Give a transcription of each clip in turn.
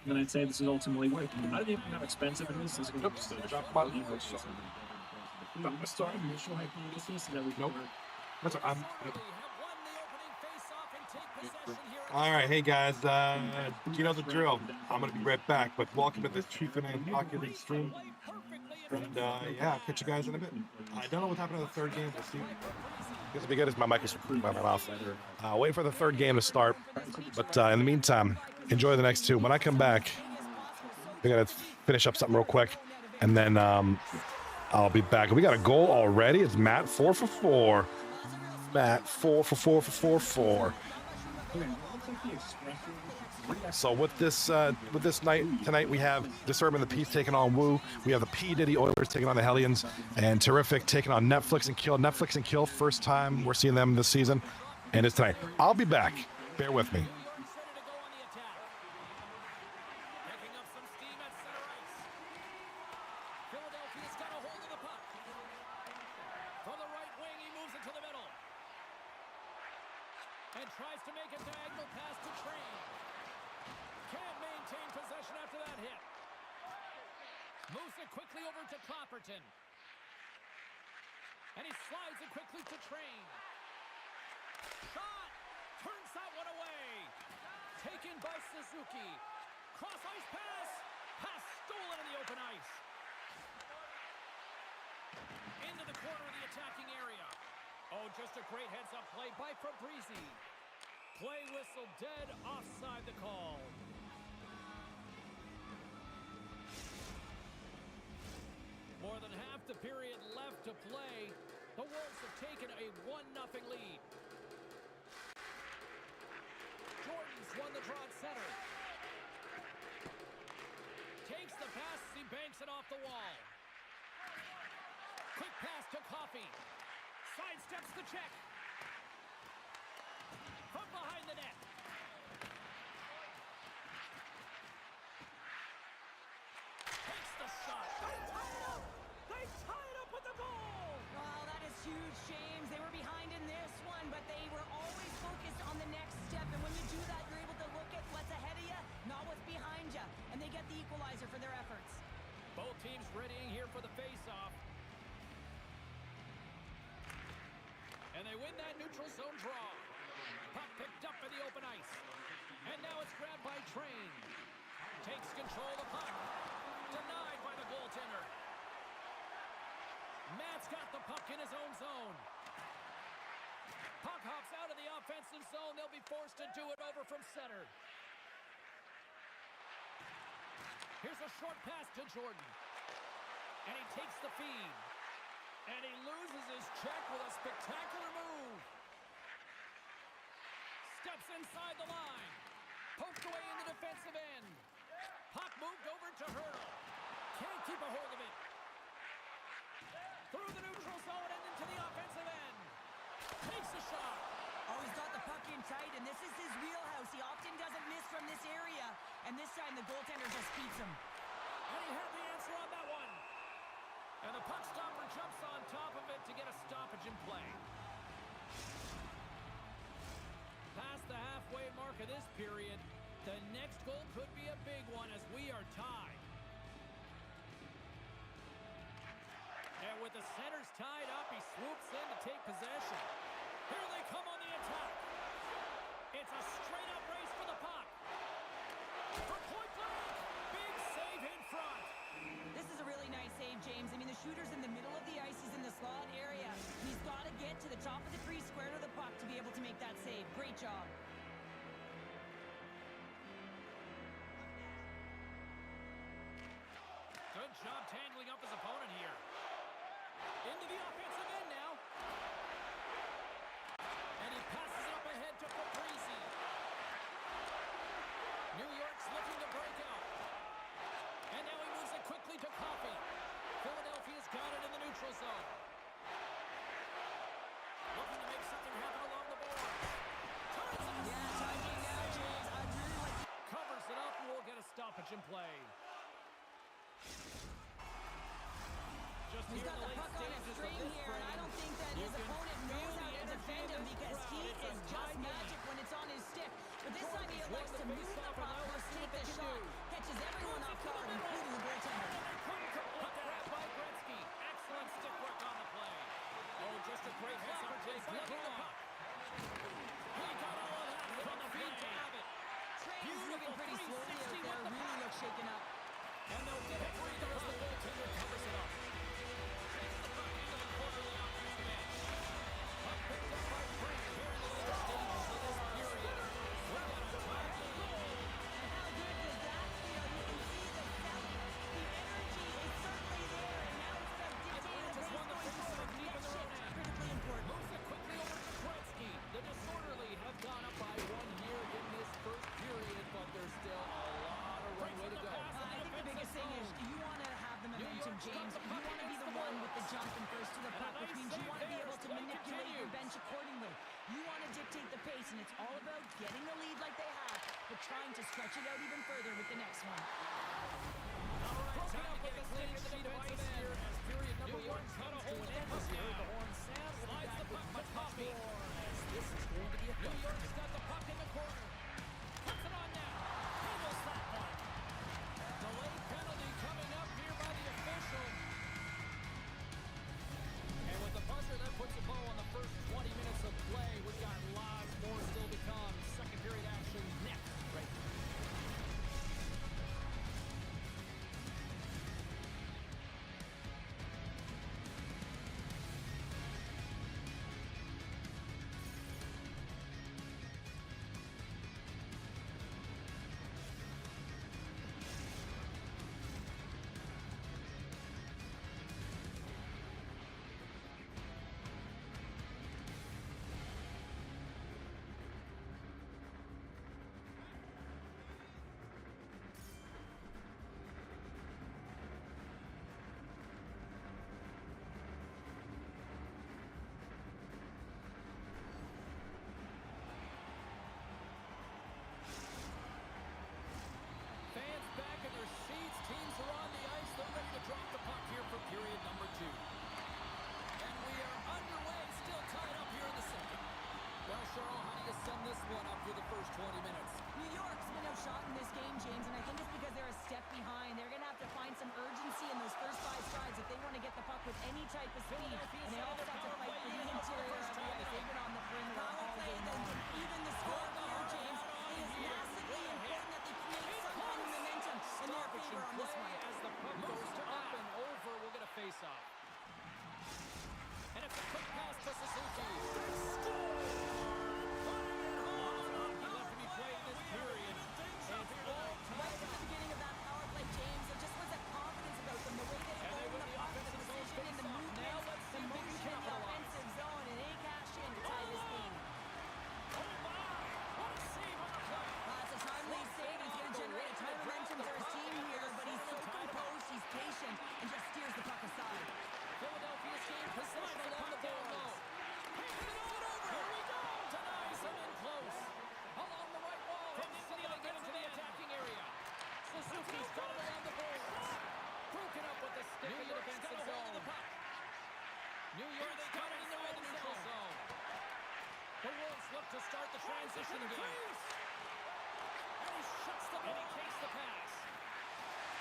then I'd say this is ultimately worth it. I don't even know how expensive it is. This is going to be Drop button. not a star initial hypothesis that we Nope. can work. That's what I'm. All right, hey guys, you know the drill. I'm gonna be right back, but welcome to this Chief and Hockey League stream. And yeah, I'll catch you guys in a bit. I don't know what happened to the third game. We'll see. This will be good as my mic is by my mouth. Wait for the third game to start. But in the meantime, enjoy the next two. When I come back, we're gonna finish up something real quick, and then I'll be back. We got a goal already. It's Matt 4 for 4. Matt 4 for 4 for 4 4. So with this night tonight, we have Disturbing the Peace taking on WOOOOO. We have the P Diddy Oilers taking on the Hellions, and Tarrific taking on Netflix and Kill. Netflix and Kill, first time we're seeing them this season, and it's tonight. I'll be back. Bear with me. And he slides it quickly to Train. Shot! Turns that one away. Taken by Suzuki. Cross ice pass. Pass stolen in the open ice. Into the corner of the attacking area. Oh, just a great heads-up play by Fabrizi. Play whistle dead, offside the call. More than half the period left to play. The Wolves have taken a 1-0 lead. Jordan's won the draw at center. Takes the pass as he banks it off the wall. Quick pass to Coffey. Sidesteps the check. From behind the net. Takes the shot. They tie it up with the goal! Well, that is huge, James. They were behind in this one, but they were always focused on the next step. And when you do that, you're able to look at what's ahead of you, not what's behind you. And they get the equalizer for their efforts. Both teams readying here for the face-off. And they win that neutral zone draw. Puck picked up in the open ice. And now it's grabbed by Train. Takes control of the puck. Denied by the goaltender. Matt's got the puck in his own zone. Puck hops out of the offensive zone. They'll be forced to do it over from center. Here's a short pass to Jordan. And he takes the feed. And he loses his check with a spectacular move. Steps inside the line. Poked away in the defensive end. Puck moved over to Hurdle. Can't keep a hold of it. Through the neutral zone and into the offensive end. Takes a shot. Oh, he's got the puck in tight, and this is his wheelhouse. He often doesn't miss from this area, and this time the goaltender just keeps him. And he had the answer on that one. And the puck stopper jumps on top of it to get a stoppage in play. Past the halfway mark of this period, the next goal could be a big one as we are tied. And with the centers tied up, he swoops in to take possession. Here they come on the attack. It's a straight-up race for the puck. For point blank, big save in front. This is a really nice save, James. I mean, the shooter's in the middle of the ice. He's in the slot area. He's got to get to the top of the crease, square to the puck to be able to make that save. Great job. Good job tangling up his opponent here. Into the offensive end now. And he passes it up ahead to Fabrizi. New York's looking to break out. And now he moves it quickly to Coffey. Philadelphia's got it in the neutral zone. Looking to make something happen along the boards. Turns it. Yeah, timing now, James. Covers it up and we'll get a stoppage in play. He's got the puck on a string here, and I don't think that his opponent knows how to defend him because he is just magic when it's on his stick. But this time he elects to move the puck, first take the shot, catch trying to stretch it out even further with the next one. All right, Broken time up to get a with the clean stick sheet of of the ice defensive here end. as period New number one York's got comes a to hold an of end the puck here. now. The horn sounds. We'll be Slides back the with puck to much, much Toppy. more as this is going to be a New fight. York's got the puck in the corner. Puts it on now. Handles that one. Delayed penalty coming up here by the official. And with the buzzer, that puts a bow on the first 20 minutes of play. We've got lots more still to come. Second period action next. Right. Fans back in their seats. Teams are on the ice. They're ready to drop the puck here for period number 2. And we are underway. Still tied up here in the second. Well, Charles, how do you sum this one up through the first 20 minutes? New York's been outshot in this game, James, and I think it's because they're a step behind. They're going to have to find some urgency in those first 5 strides if they want to get the puck with any type of speed. And they also have to fight for the interior of the ice. They've been on the perimeter all game long. Even the score here, James, it is massively important that they create some kind of momentum in their favor on this one. As the puck goes up and over, we'll get a face-off. And it's a quick pass to Suzuki. Left to be played this period. It's all Right tied at the up. beginning of that power play, James, there just was a confidence about them. The way they And they own win the the puck, the offensive zone precision in the face-off. movement, Now let's see the if they can motion in the capitalize. offensive zone, and they cash in to tie this game. Oh, my! What a save on the play! It's a timely save. He's going to generate a ton of momentum for his team here, but he's so composed, he's patient, and just steers the puck aside. Philadelphia's game possession along the down low. Hands it over. Here we go. Denies him in close. Along the right wall. From get into the attacking area. Suzuki's got it around the boards. Broken up with the stick in the defensive zone. New York's got it inside the neutral zone. The Wolves look to start the transition game. And he shuts the ball. And he takes the pass.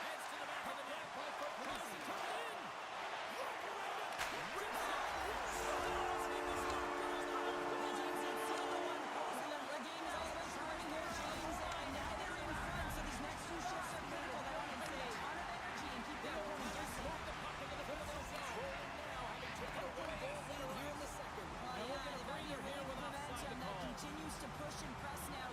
Heads to the back of the net by foot. Crossing to the in. Continues to push and press now.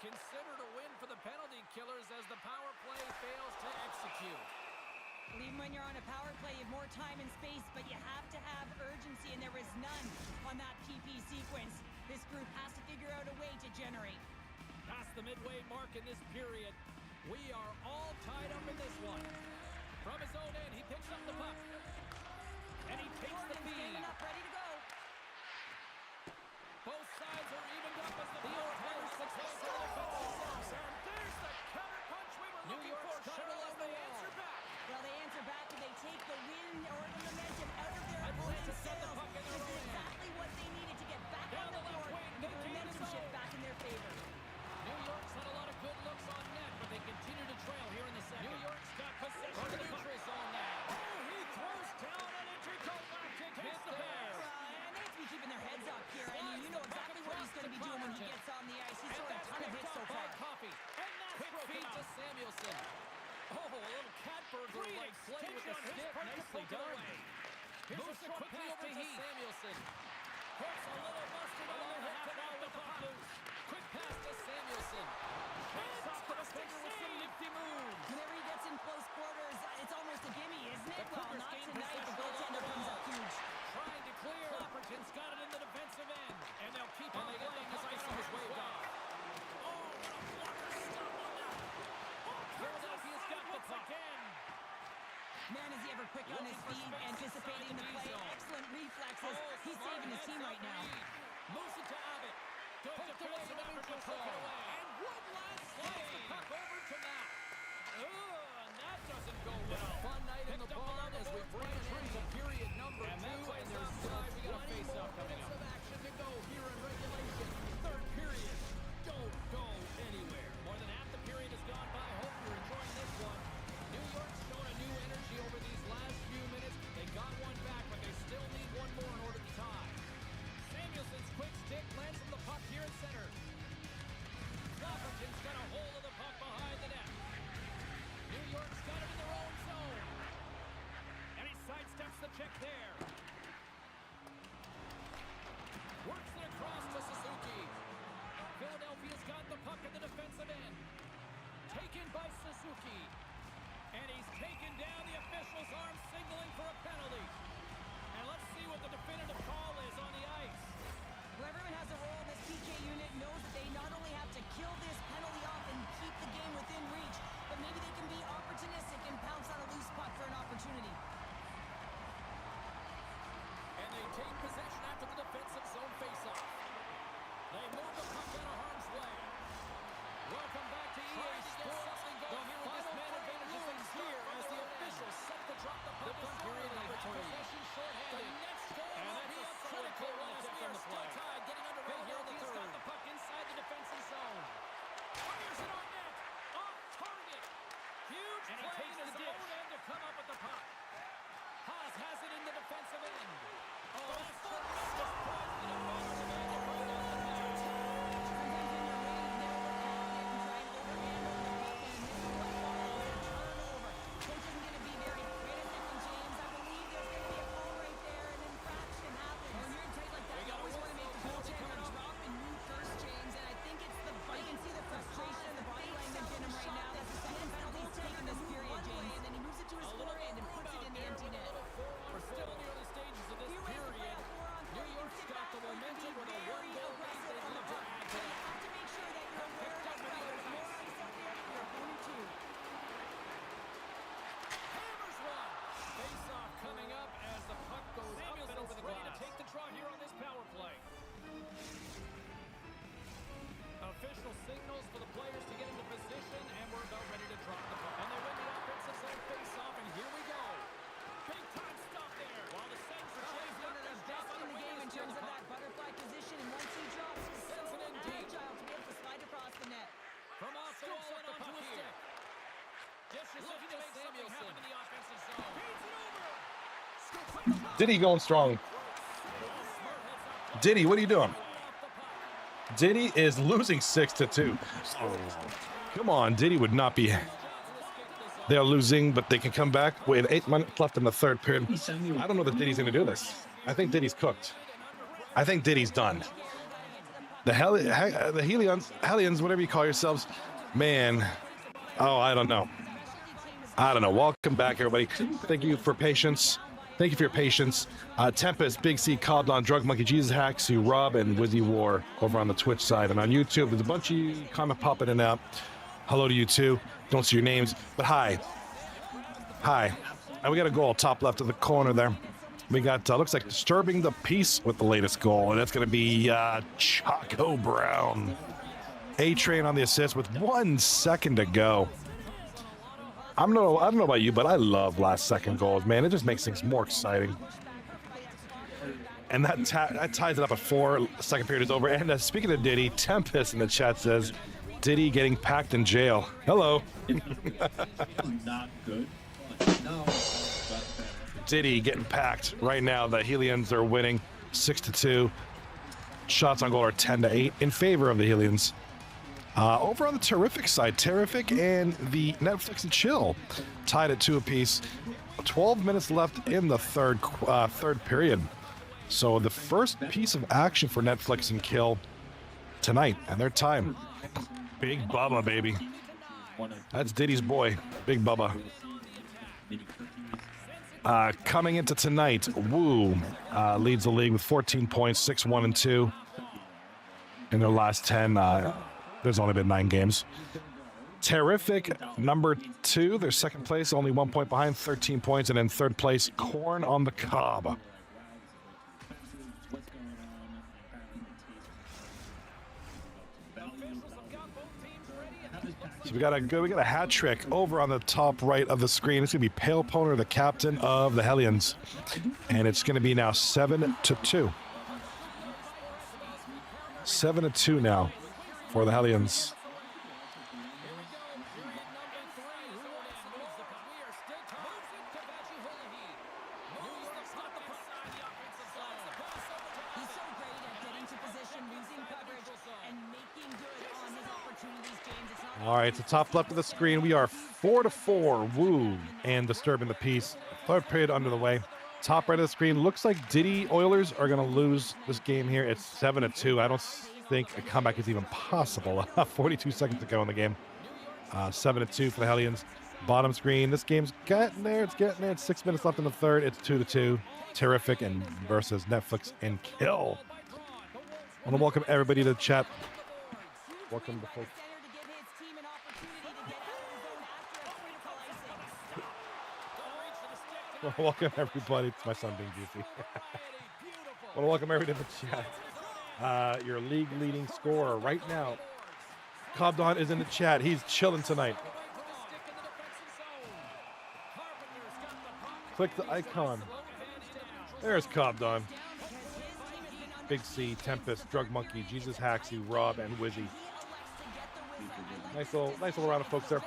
considered a win for the penalty killers as the power play fails to execute. Even when you're on a power play, you have more time and space, but you have to have urgency, and there was none on that PP sequence. This group has to figure out a way to generate. Past the midway mark in this period, we are all tied up in this one. From his own end, he picks up the puck. And he takes the Jordan's feed. standing up, ready to go. Both sides are evened up as the power players success for the defense. And there's the counter punch we were looking for. Shuttle as they answer back. Well, they answer back and they take the wind or the momentum out of their Atlanta's opponent's got the sails. puck in their This is own end. exactly what they needed to get back Down on the the left board wing, and get the they gain momentum the shift zone. back in their favor. New York's had a lot of good looks on net, but they continue to trail here in the second. New York's got possession of the neutral zone now. Oh, he throws down and Intergalactic hits the bear. And they have to be keeping their heads up here. And you know exactly what he's going to be doing when he gets on the ice. He's throwing a ton of hits so far. Coffee. And that's quick feed to Samuelson. Oh, a little cat burglar-like play with the stick. Nicely done. Moves it quickly over to Samuelson. Puts a little mustard on the half wall with the puck loose. Quick pass to Samuelson. Hands off the defender with some nifty moves. Whenever he gets in close quarters, it's almost a gimme, isn't it? The Well, Cougars not gain tonight. The possession goaltender along the comes up wall. huge. Trying to clear. Clapperton's got it in the defensive end. And they'll keep on playing as icing is waved off. Oh, what a blocker stop on that. Philadelphia's got the puck again. Man, is he ever quick on his feet, anticipating the play. Excellent reflexes. He's saving his team right now. Moves it to Abbott. Good defensive effort to poke it away. And one last slides the puck over to Matt. And that doesn't go well. Fun night in the barn as we bring it into period number 2, and there's still plenty more minutes of action to go here in regulation. Third period, don't go anywhere. More than half the period has gone by. Hope you're enjoying this one. New York's shown a new energy over these last few minutes. They got one back, but they still need one more in order to tie. Samuelson's quick stick lands on the puck here in center. Clapperton's got a hold of the puck behind the net. New York's got it in their own zone. And he sidesteps the check there. Works it across to Suzuki. Philadelphia's got the puck at the defensive end. Taken by Suzuki. And he's taken down. The official's arm signaling for a penalty. And let's see what the definitive call is on the ice. Well, everyone has a role in this PK unit, knows that they not only have to kill this penalty off and keep the game within reach, but maybe they can be opportunistic and pounce on a loose puck for an opportunity. And they take possession after the defensive zone faceoff. They move the puck out of harm's way. Welcome back to EA Sports. The final man advantage is here as the officials set to drop the puck. The period number 3. Possession shorthanded. The next goal And will that's be a a critical critical one as tip we on are the still play. tied, getting underway here in the Philadelphia's got third. the puck inside the defensive zone. Fires it on net. Off target. Huge And he play takes in the his dish. own end to come up with the puck. Haas has it in the defensive end. Oh, that's tremendous play. The defense man to bring down the penalty. Sometimes when you're waiting, you never look at it and try and overhandle the puck, and this is what follows a turnover. Coach isn't going to be very wait a second, James. I believe there's going to be a call right there, and infraction happens. When you're in tight like that, you always want to make the goaltender drop and move first, James, and I think it's the bite. You can see the frustration and the body language in him right now. That's the second penalty he's taken this period, James. And then he moves it to his forehand and puts it in the empty net. We're still in the early stages of this He wins the period. playoff 4-on-4. New York's got the momentum with a one-goal lead. They need to But add to you that. have to make sure that you're aware as well. There's more ice out there for your opponent too. Hammers one. Face-off coming up as the puck goes up and over the glass. To take the draw here on this power play. Official signals for the players to get into position, and we're about ready to drop the puck. And they win the offensive zone face-off, and here we go. Big time stop there. While the Sens are He's one of the best in the game in terms of that butterfly position, and once he drops, he's so Sends it in deep. agile to be able to slide across the net. From off the wall and onto his stick. Dishes Looking to to make something Samuelson. happen in the offensive zone. Feeds it over. Scoops up the puck. Diddy going strong. Smart heads up. Diddy, what are you doing? Off the puck. Diddy is losing 6-2. Come on, Diddy would not be. They're losing, but they can come back with 8 minutes left in the third period. I don't know that Diddy's going to do this. I think Diddy's cooked. I think Diddy's done. Again, we gotta get to the puck The Hellions, whatever you call yourselves, man. Oh, I don't know. Welcome back, everybody. Thank you for patience. Thank you for your patience. Tempest, Big C, Cobdon, Drug Monkey, Jesus Hacks, you, Rob, and Wizzy War over on the Twitch side. And on YouTube, there's a bunch of you comment popping in and out. Hello to you too. Don't see your names, but hi. Hi. And we got a goal top left of the corner there. We got, looks like Disturbing the Peace with the latest goal, and that's going to be Chaco Brown. A-Train on the assist with 1 second to go. I don't know about you, but I love last second goals, man. It just makes things more exciting. And that ties it up at 4. Second period is over. And speaking of Diddy, Tempest in the chat says, Diddy getting packed in jail. Hello. Not good. No. Diddy getting packed right now. The Hellions are winning 6-2. Shots on goal are 10-8 in favor of the Hellions. Over on the Tarrific side, Tarrific and the Netflix and Chill tied at 2 apiece. 12 minutes left in the third period. So the first piece of action for Netflix and Kill tonight, and their time. Big Bubba, baby. That's Diddy's boy, Big Bubba. Coming into tonight, Woo leads the league with 14 points, 6-1-2 in their last 10. There's only been 9 games. Tarrific, number 2, they're second place, only 1 point behind, 13 points, and in third place, Corn on the Cob. So we got a hat trick over on the top right of the screen. It's gonna be Pale Poner, the captain of the Hellions, and it's gonna be now 7-2. 7-2 now for the Hellions. All right, so top left of the screen, we are 4-4, Woo, and Disturbing the Peace. Third period under the way. Top right of the screen, looks like Diddy Oilers are going to lose this game here. It's 7-2. I don't think a comeback is even possible. 42 seconds to go in the game. 7-2 for the Hellions. Bottom screen, this game's getting there. It's getting there. It's 6 minutes left in the third. It's 2-2. Tarrific and versus Netflix and Kill. I want to welcome everybody to the chat. Welcome to folks. Welcome everybody. It's my son being goofy. I want to welcome everybody to the chat. Your league leading scorer right now, Cobdon, is in the chat. He's chilling tonight. Click the icon. There's Cobdon. Big C, Tempest, Drug Monkey, Jesus Haxy, Rob, and Wizzy. Nice little round of folks there.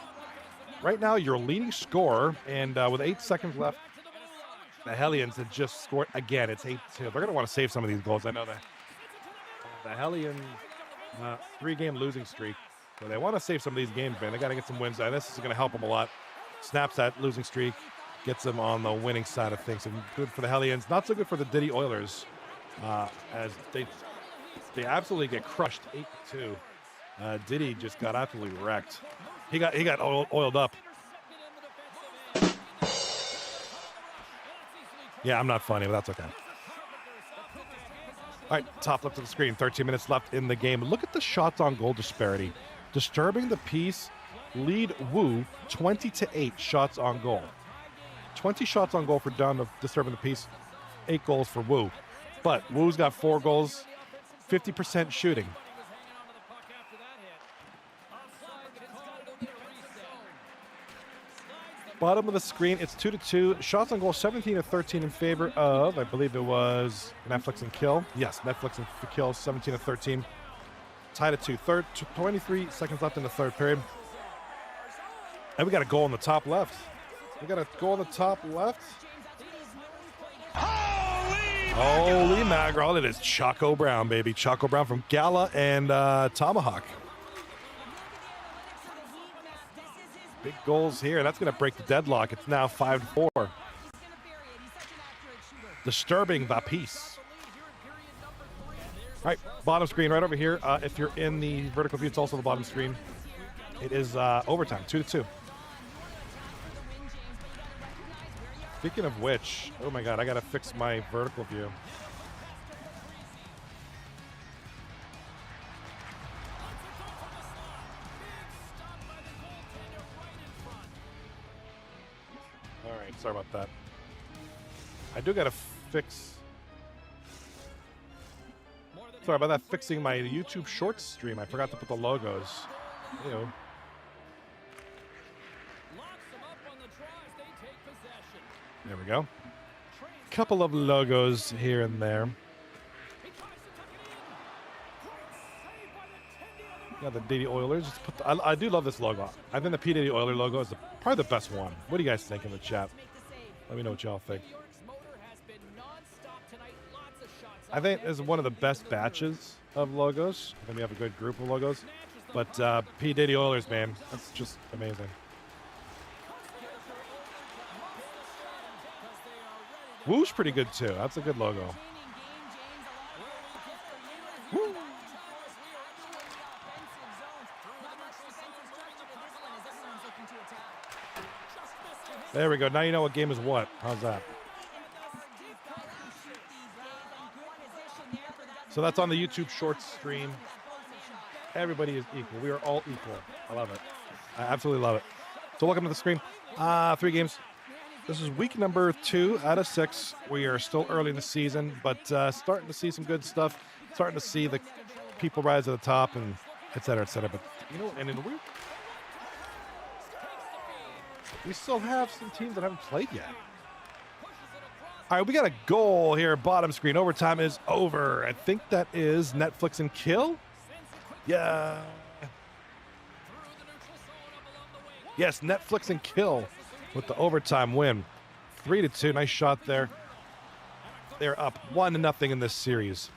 Right now, your leading scorer, and with 8 seconds left, the Hellions have just scored again. It's 8-2. They're going to want to save some of these goals. I know that. The Hellions, 3-game losing streak. So they want to save some of these games, man. They got to get some wins. And this is going to help them a lot. Snaps that losing streak, gets them on the winning side of things. And good for the Hellions. Not so good for the Diddy Oilers, as they absolutely get crushed 8-2. Diddy just got absolutely wrecked. He got oiled up. Yeah, I'm not funny, but that's okay. All right, top left of the screen, 13 minutes left in the game. Look at the shots on goal disparity. Disturbing the Peace lead Woo 20-8 shots on goal. 20 shots on goal for Disturbing the Peace, 8 goals for Woo. But Woo's got 4 goals, 50% shooting. Bottom of the screen, it's 2-2. Shots on goal, 17-13 in favor of, I believe it was Netflix and Kill. Yes, Netflix and Kill, 17-13. Tied at 2. 23 seconds left in the third period. And we got a goal in the top left. Holy mackerel. It is Chaco Brown, baby. Chaco Brown from Gala and Tomahawk. Big goals here. That's going to break the deadlock. It's now 5-4. Disturbing the Peace. All right, bottom screen right over here. If you're in the vertical view, it's also the bottom screen. It is overtime, 2-2. Speaking of which, oh my God, I gotta fix my vertical view. All right, sorry about that. I do gotta fix. Sorry about that. Fixing my YouTube Shorts stream. I forgot to put the logos. Ew. There we go. Couple of logos here and there. Got the Diddy Oilers. Just put I do love this logo. I think the P. Diddy Oiler logo is probably the best one. What do you guys think in the chat? Let me know what y'all think. I think this is one of the best batches of logos. I think we have a good group of logos. But P. Diddy Oilers, man, that's just amazing. Woo's pretty good too. That's a good logo. Woo. There we go. Now you know what game is what. How's that? So that's on the YouTube Shorts stream. Everybody is equal. We are all equal. I love it. I absolutely love it. So welcome to the screen. 3 games. This is week number 2 out of 6. We are still early in the season, but starting to see some good stuff. Starting to see the people rise to the top and et cetera, et cetera. But you know, and we still have some teams that haven't played yet. All right, we got a goal here, bottom screen. Overtime is over. I think that is Netflix and kill. Yeah. Yes, Netflix and kill with the overtime win. 3-2. Nice shot there. They're up 1-0 in this series.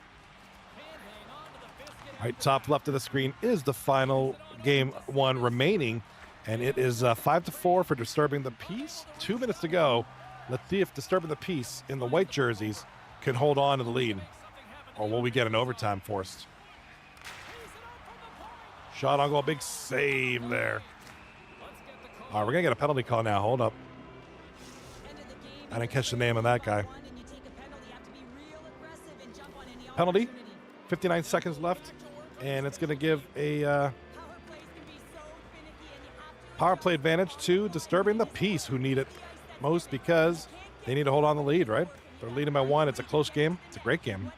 All right, top left of the screen is the final game 1 remaining, and it is 5-4 for Disturbing the Peace. 2 minutes to go. Let's see if Disturbing the Peace in the white jerseys can hold on to the lead, or will we get an overtime forced? Shot on goal, big save there. All right, we're gonna get a penalty call now. Hold up. I didn't catch the name of that guy. Penalty, 59 seconds left, and it's gonna give a power play advantage to Disturbing the Peace, who need it most because they need to hold on the lead, right? They're leading by 1. It's a close game. It's a great game.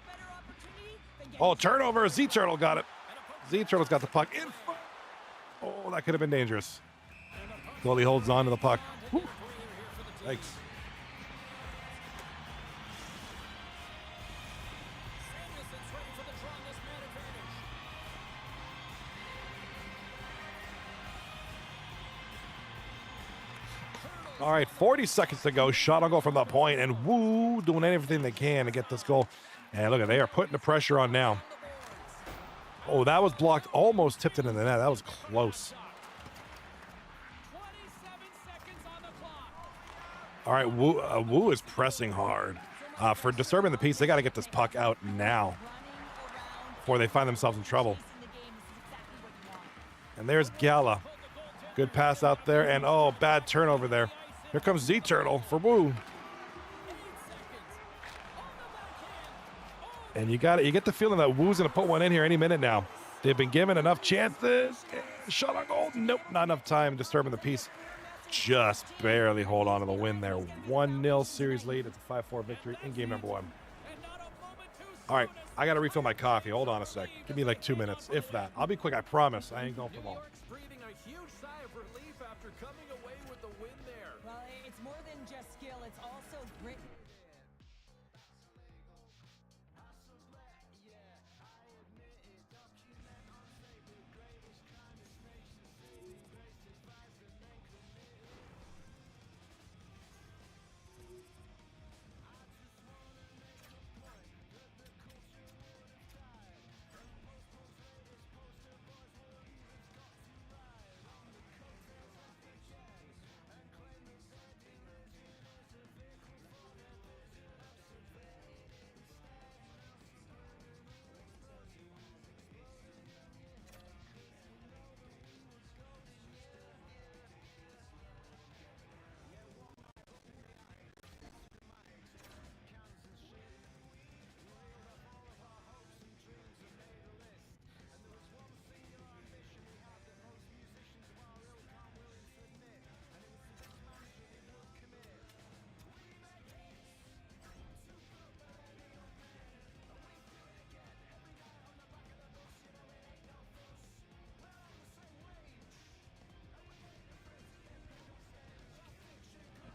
Oh, turnover. Z-Turtle got it. Z-Turtle's got the puck in front. Oh, that could have been dangerous. Goalie holds on to the puck. Woo. Thanks. All right, 40 seconds to go. Shot on goal from the point, and Woo doing everything they can to get this goal. And look at, they are putting the pressure on now. Oh, that was blocked. Almost tipped it in the net. That was close. All right, Woo is pressing hard. For Disturbing the Peace, they got to get this puck out now before they find themselves in trouble. And there's Gala. Good pass out there, and oh, bad turnover there. Here comes Z-Turtle for Woo. And you get the feeling that Woo's going to put one in here any minute now. They've been given enough chances. Shot on goal. Nope, not enough time. Disturbing the Peace. Just barely hold on to the win there. 1-0 series lead. It's a 5-4 victory in game number 1. All right, I got to refill my coffee. Hold on a sec. Give me like 2 minutes, if that. I'll be quick, I promise. I ain't going for long. Breathing a huge sigh of relief after coming away with the win there. Well, it's more than just skill. It's also grit.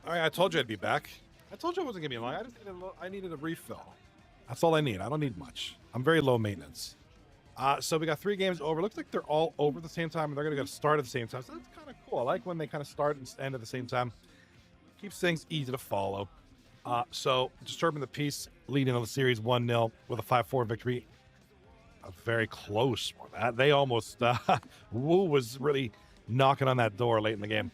All right, I told you I'd be back. I told you I wasn't gonna be long. I needed a refill. That's all I need. I don't need much. I'm very low maintenance. So we got 3 games over. Looks like they're all over at the same time, and they're gonna go start at the same time. So that's kind of cool. I like when they kind of start and end at the same time. Keeps things easy to follow. So disturbing the peace, leading on the series 1-0 with a 5-4 victory. A very close one. They almost Woo was really knocking on that door late in the game.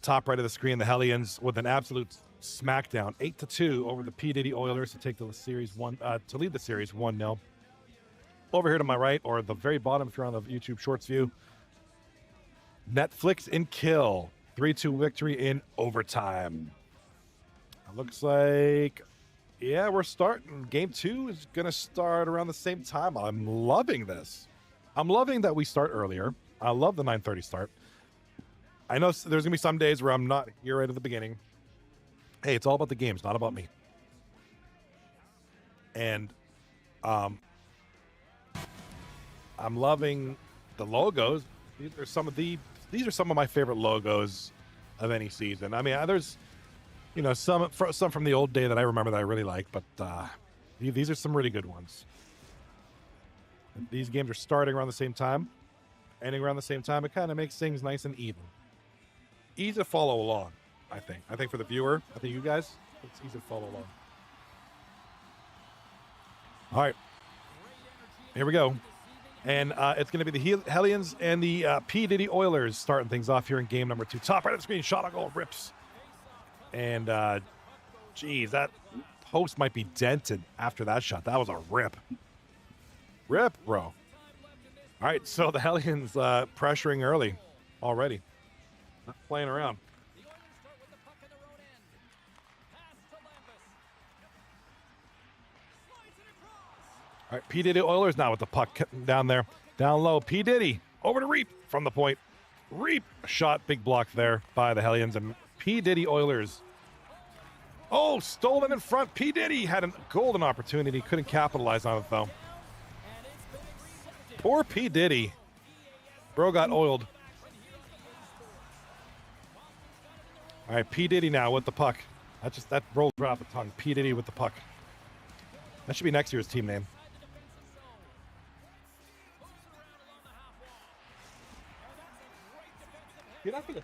Top right of the screen, the Hellions with an absolute smackdown, 8-2 over the P Diddy Oilers to take the series to lead the series 1-0. Over here to my right, or the very bottom if you're on the YouTube Shorts view, Netflix and Kill, 3-2 victory in overtime. It looks like, yeah, we're starting. Game 2 is going to start around the same time. I'm loving this. I'm loving that we start earlier. I love the 9:30 start. I know there's going to be some days where I'm not here right at the beginning. Hey, it's all about the games, not about me. And I'm loving the logos. These are some of my favorite logos of any season. I mean, there's some from the old day that I remember that I really like, but these are some really good ones. These games are starting around the same time, ending around the same time. It kind of makes things nice and even. Easy to follow along, I think. I think for the viewer, I think you guys, it's easy to follow along. All right, here we go. And it's going to be the Hellions and the P Diddy Oilers starting things off here in game number 2. Top right of the screen, shot on goal, rips. And, geez, that post might be dented after that shot. That was a rip. Rip, bro. All right, so the Hellions pressuring early already. Not playing around. All right, P Diddy Oilers now with the puck down there. Down low, P Diddy over to Reap from the point. Reap shot, big block there by the Hellions, and P Diddy Oilers. Oh, stolen in front. P Diddy had a golden opportunity. Couldn't capitalize on it, though. Poor P Diddy. Bro got oiled. All right, P Diddy now with the puck. That rolled right off the tongue. P Diddy with the puck. That should be next year's team name. Get after this.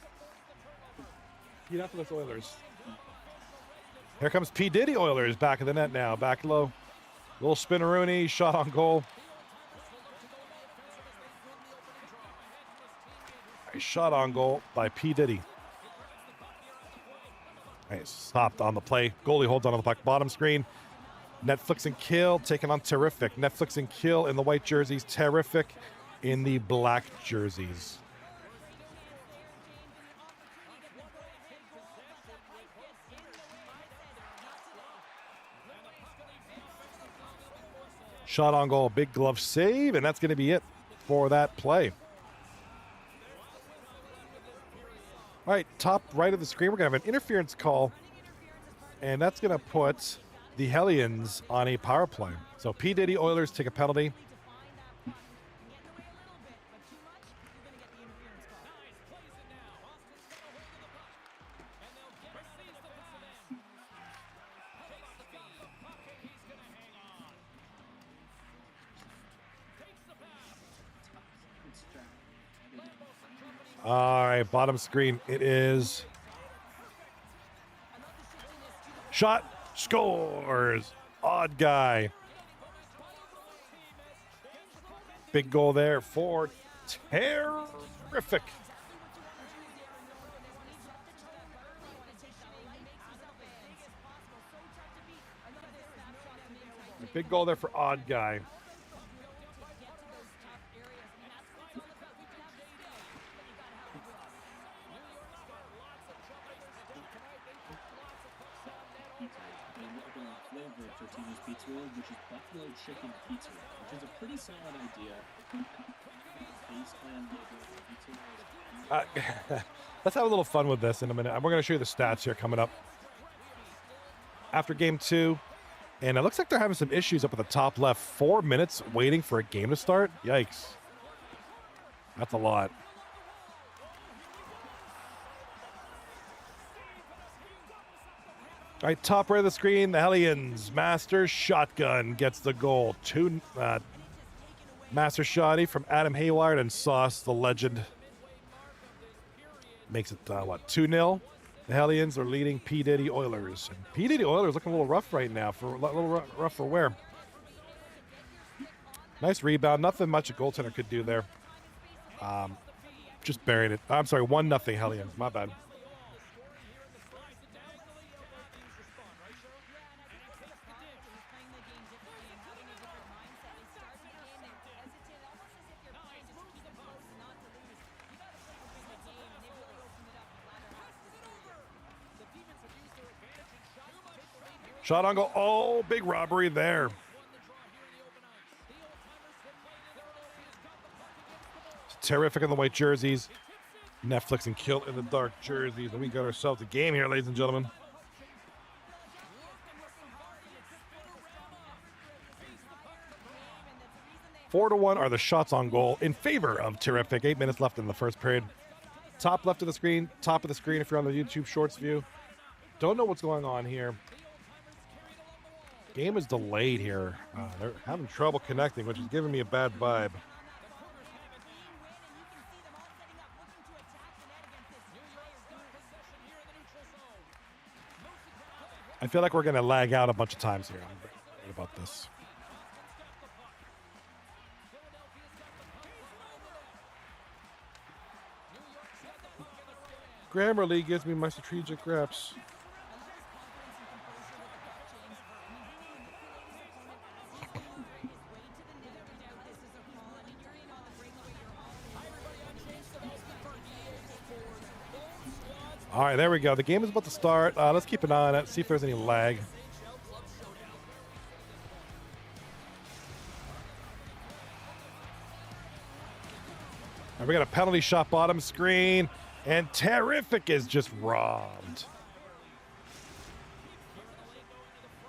Get after this Oilers. Here comes P Diddy Oilers back of the net now. Back low. Little spinneroonie, shot on goal. A shot on goal by P Diddy. Right, stopped on the play. Goalie holds on to the puck. Bottom screen. Netflix and Kill taking on Tarrific. Netflix and Kill in the white jerseys. Tarrific in the black jerseys. Shot on goal. Big glove save. And that's going to be it for that play. All right, top right of the screen, we're going to have an interference call, and that's going to put the Hellions on a power play. So P Diddy Oilers take a penalty. All right, bottom screen. It is shot, scores. Odd guy. Big goal there for Tarrific. Big goal there for Odd guy. Which is buffalo chicken pizza, which is a pretty solid idea. Let's have a little fun with this in a minute. We're going to show you the stats here coming up after game 2, and it looks like they're having some issues up at the top left. 4 minutes waiting for a game to start. Yikes, that's a lot. All right, top right of the screen, the Hellions. Master Shotgun gets the goal. Master Shotty from Adam Hayward and Sauce, the legend. Makes it, 2-0. The Hellions are leading P. Diddy Oilers. And P. Diddy Oilers looking a little rough right now, a little rough for wear. Nice rebound. Nothing much a goaltender could do there. Just buried it. I'm sorry, 1-0 Hellions. My bad. Shot on goal. Oh, big robbery there. Tarrific in the white jerseys. Netflix and Kilt in the dark jerseys. And we got ourselves a game here, ladies and gentlemen. Four to 1 are the shots on goal in favor of Tarrific. 8 minutes left in the first period. Top left of the screen. Top of the screen if you're on the YouTube Shorts view. Don't know what's going on here. Game is delayed here. They're having trouble connecting, which is giving me a bad vibe. I feel like we're going to lag out a bunch of times here. I'm worried about this. Grammarly gives me my strategic reps. All right, there we go. The game is about to start. Let's keep an eye on it, see if there's any lag. And we got a penalty shot bottom screen, and Tarrific is just robbed.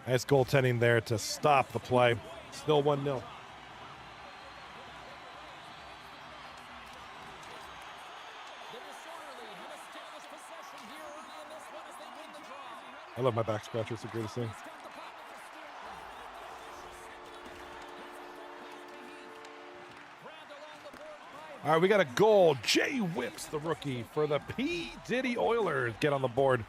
Nice goaltending there to stop the play. Still 1-0. I love my back scratcher. It's the greatest thing. All right, we got a goal. Jay Whips, the rookie, for the P. Diddy Oilers. Get on the board.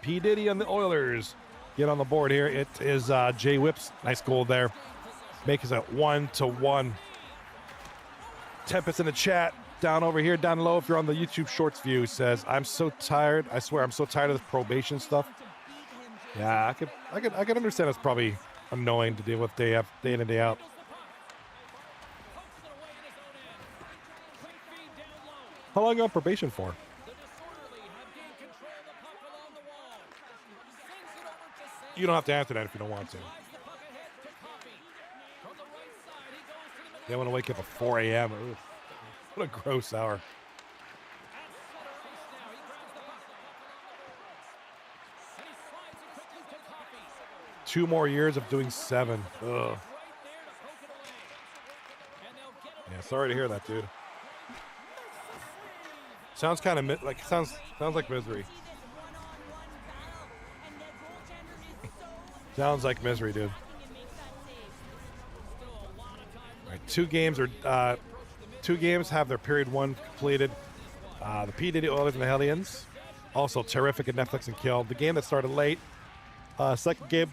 P. Diddy and the Oilers get on the board here. It is Jay Whips. Nice goal there. Makes it 1-1. Tempest in the chat. Down over here, down low, if you're on the YouTube Shorts view, says, I'm so tired. I swear, I'm so tired of this probation stuff. Yeah, I could understand it's probably annoying to deal with day in and day out. How long are you on probation for? You don't have to answer that if you don't want to. They want to wake up at 4 a.m. What a gross hour. Two more years of doing 7. Ugh. Yeah, sorry to hear that, dude. Sounds kind of like sounds like misery. Sounds like misery, dude. All right, 2 games are 2 games have their period 1 completed. The P. Diddy Oilers and the Hellions. Also Tarrific at Netflix and Kill. The game that started late. Second game.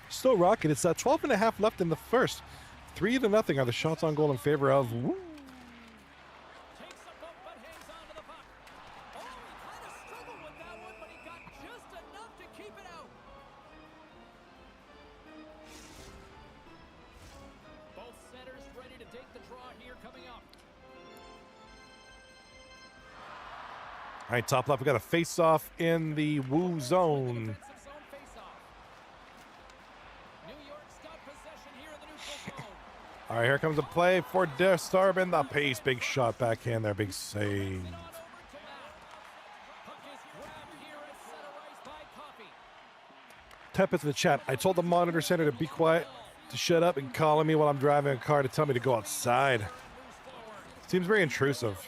Still rocking. It's 12.5 left in the first. 3-0 are the shots on goal in favor of WOOOOO. All right, top left, we got a face-off in the Woo zone. All right, here comes a play for Disturbing the pace. Big shot backhand there, big save. Tempest in the chat. I told the monitor center to be quiet, to shut up, and calling me while I'm driving a car to tell me to go outside. Seems very intrusive.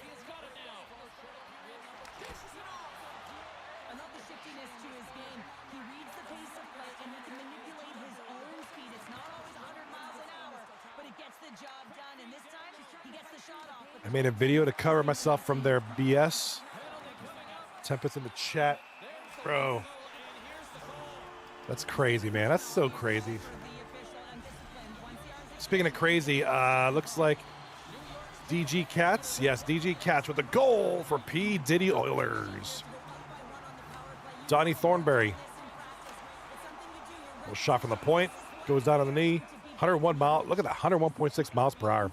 job done, and this time he gets the shot off. I made a video to cover myself from their BS. Tempest in the chat. Bro. That's crazy, man. That's so crazy. Speaking of crazy, looks like DG Cats. Yes, DG Cats with a goal for P. Diddy Oilers. Donnie Thornberry. Little shot from the point. Goes down on the knee. 101 mile. Look at that. 101.6 miles per hour.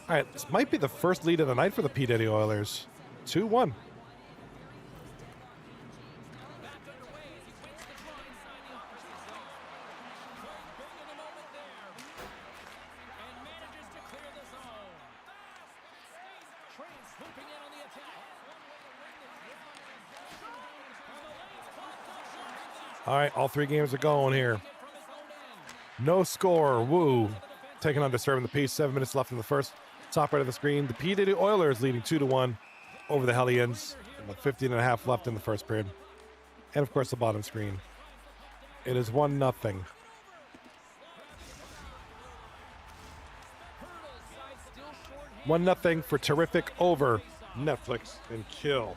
All right, this might be the first lead of the night for the P. Diddy Oilers. 2-1. All right, all three games are going here. No score. Woo. Taking on disturbing the piece. 7 minutes left in the first. Top right of the screen. The P. Diddy Oilers leading 2-1 over the Hellions. And 15 and a half left in the first period. And of course, the bottom screen. It is 1-0. One nothing for Tarrific over Netflix and Kill.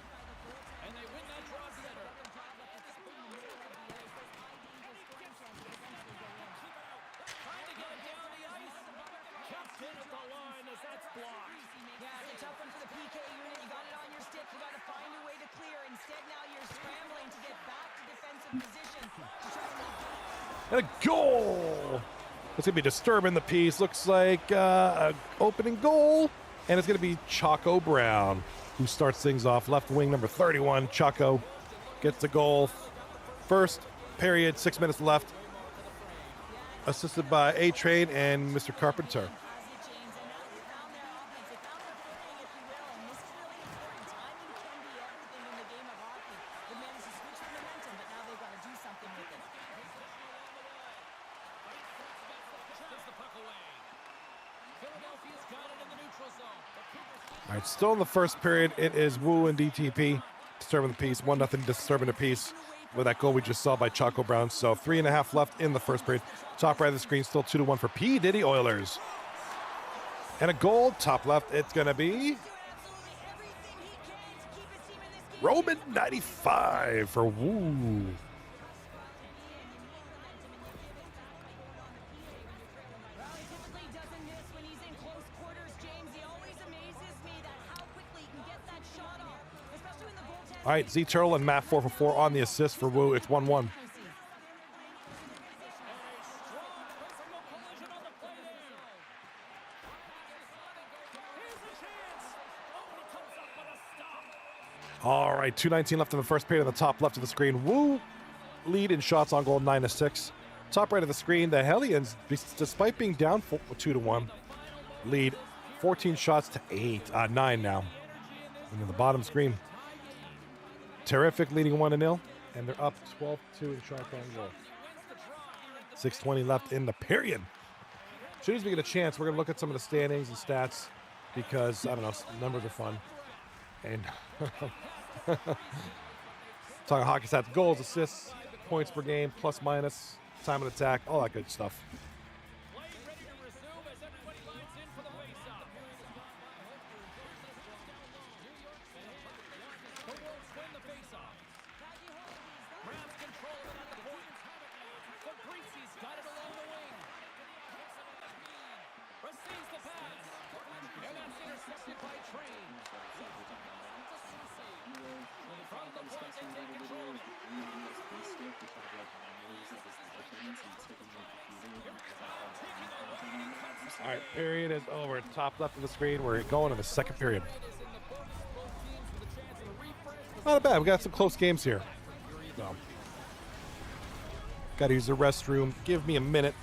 And a goal! It's going to be disturbing the piece. Looks like an opening goal. And it's going to be Chaco Brown who starts things off. Left wing number 31. Chaco gets the goal. First period, 6 minutes left. Assisted by A-Train and Mr. Carpenter. All right, still in the first period. It is Woo and DTP disturbing the piece. 1-0 disturbing the piece with that goal we just saw by Chaco Brown. So 3.5 left in the first period. Top right of the screen, still 2-1 for P. Diddy Oilers. And a goal, top left, it's going to be Roman 95 for Woo. All right, Z Turtle and Matt 4 for 4 on the assist for Woo. It's 1-1. All right, 2:19 left in the first period on the top left of the screen. Woo lead in shots on goal, 9-6. Top right of the screen, the Hellions, despite being down 2-1, lead 14 shots to 9 now. And then the bottom screen, Tarrific leading 1-0, and they're up 12-2 in shots on goal. 6:20 left in the period. As soon as we get a chance, we're going to look at some of the standings and stats because, I don't know, numbers are fun. And talking hockey stats, goals, assists, points per game, plus minus, time of attack, all that good stuff. All right, period is over. Top left of the screen. We're going to the second period. Not bad. We got some close games here. So, got to use the restroom. Give me a minute.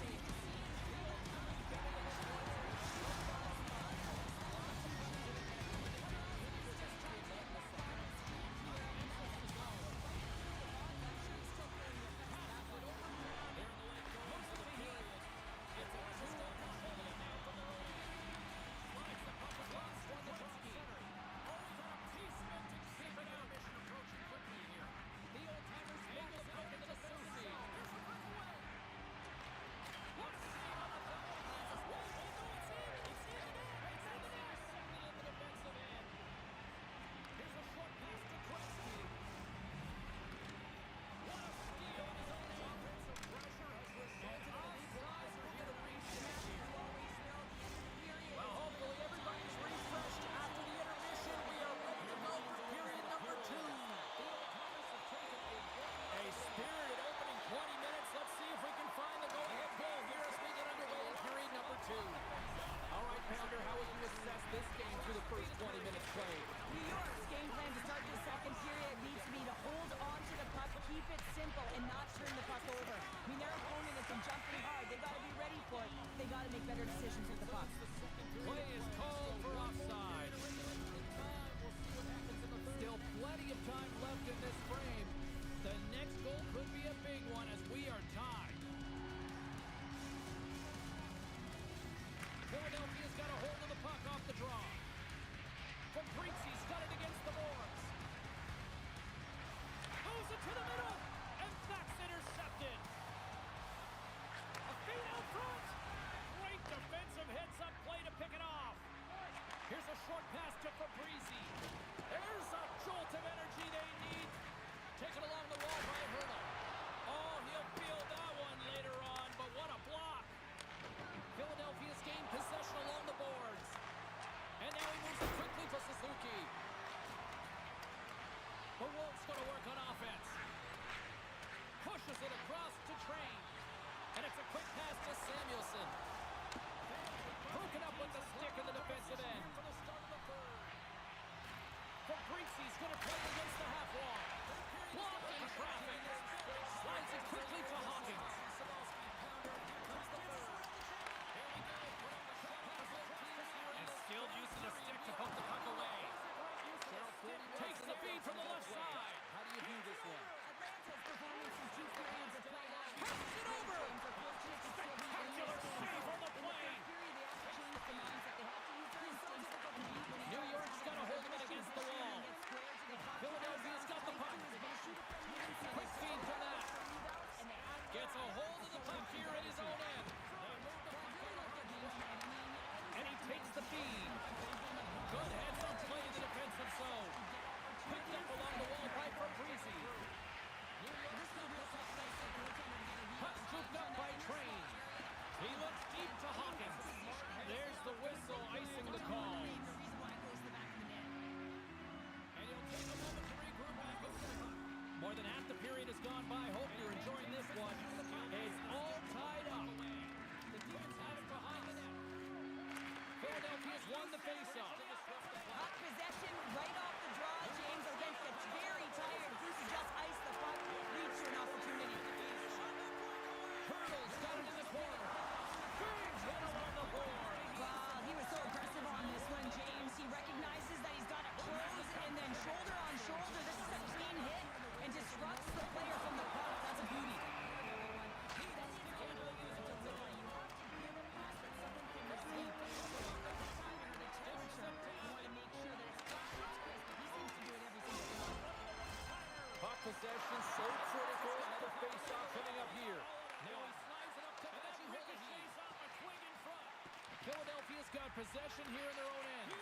got possession here in their own end.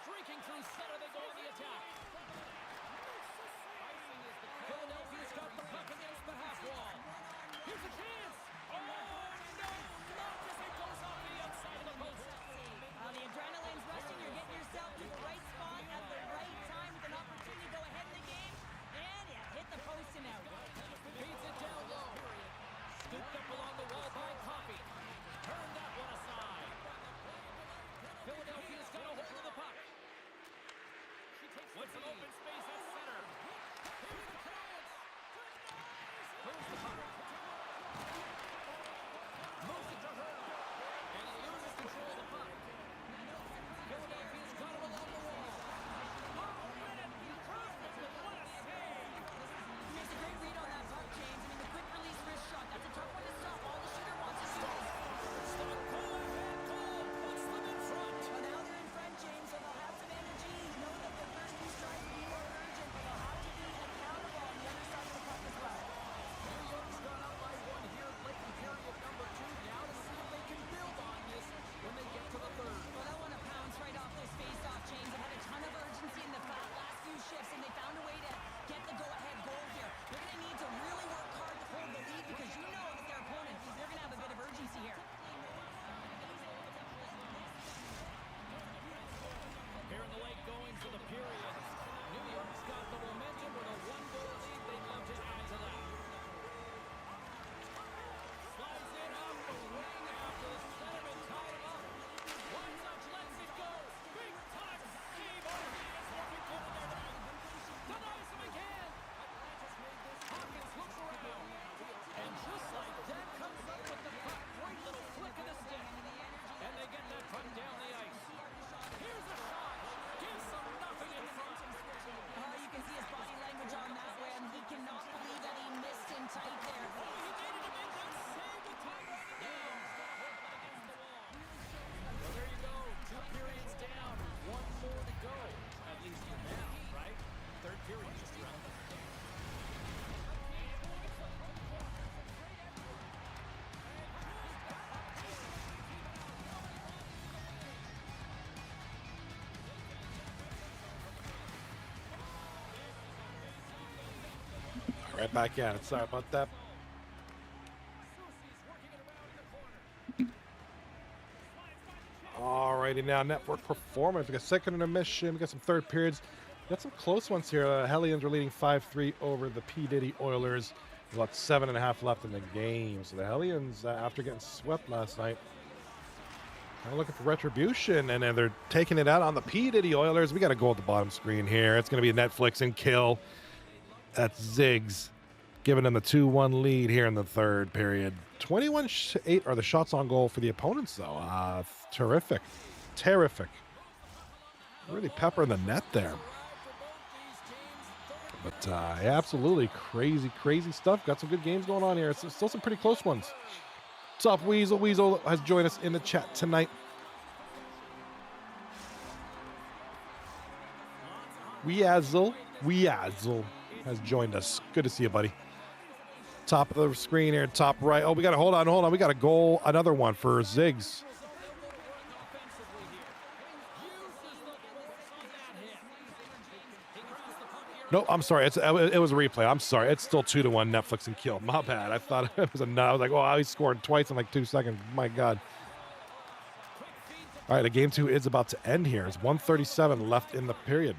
Streaking through center, they go on the attack. Philadelphia's got the puck against the half wall. Here's a chance. Oh, no, not as it goes off the outside of the post. The adrenaline's rushing. You're getting yourself to the right spot at the right time with an opportunity to go ahead in the game. And you hit the post and out. Feeds it down low. Scooped up along the wall by Coffee. Turned that one aside. Philadelphia's got a hold of the puck. What's an open space at center? Here's the chance. Moves the puck. Moves it to her. And he loses control of the puck. Philadelphia's got him along the wall. What a save. He makes a great read on that puck, James. I mean, the quick release wrist shot. That's a tough one to stop. All the shooter wants is stop. Stop. Pull ahead. Goal. Puts them in front. Well, now they're in front, James, so they'll have some energy. You know that their first few strides will be more urgent, but they'll have to be accountable on the other side of the puck as well. New York's gone out by one here late in period number 2. Now to see if they can build on this when they get to the third. Well, they'll want to pounce right off those face-off, James. They had a ton of urgency in the last few shifts, and they found a way to get the go-ahead goal here. They're going to need to really work hard to hold the lead because you know that their opponent, they're going to have a bit of urgency here. Here in the late goings of the period, New York's got the momentum with a 1-goal lead. They'd love to add to that. Slides it up the wing after the centerman tied him up. One touch lets it go. Big time save. Oh, he is looking good in there now. Denies him again. Hawkins looks around. And just like that, comes up with the puck. Great little flick of the stick. And they get that puck down the ice. Here's a shot. Gives them nothing in front. You can see his body language on that one. He cannot believe that he missed in tight there. Oh, he needed him in that save with time running down. Well, there you go. 2 periods down. 1 more to go. At least for now, right? Third period just around the corner. Right back at it. Sorry about that. Alrighty, now network performance. We got second intermission. We got some third periods. We got some close ones here. Hellions are leading 5-3 over the P. Diddy Oilers. There's about 7.5 left in the game. So the Hellions, after getting swept last night, kind of looking for retribution, and then they're taking it out on the P. Diddy Oilers. We got a goal at the bottom screen here. It's going to be a Netflix and kill. That's Ziggs giving them the 2-1 lead here in the third period. 21-8 are the shots on goal for the opponents, though. Terrific. Really peppering the net there. But yeah, absolutely crazy stuff. Got some good games going on here. It's still some pretty close ones. What's up, Weasel? Weasel has joined us in the chat tonight. Weasel has joined us. Good to see you, buddy. Top of the screen here, top right. Oh, we got to hold on. We got a goal, another one for Ziggs. No, I'm sorry. It was a replay. I'm sorry. It's still 2-1 Netflix and kill. My bad. I thought it was a no. I was like, oh, he scored twice in like 2 seconds. My God. All right, the game 2 is about to end here. It's 1:37 left in the period.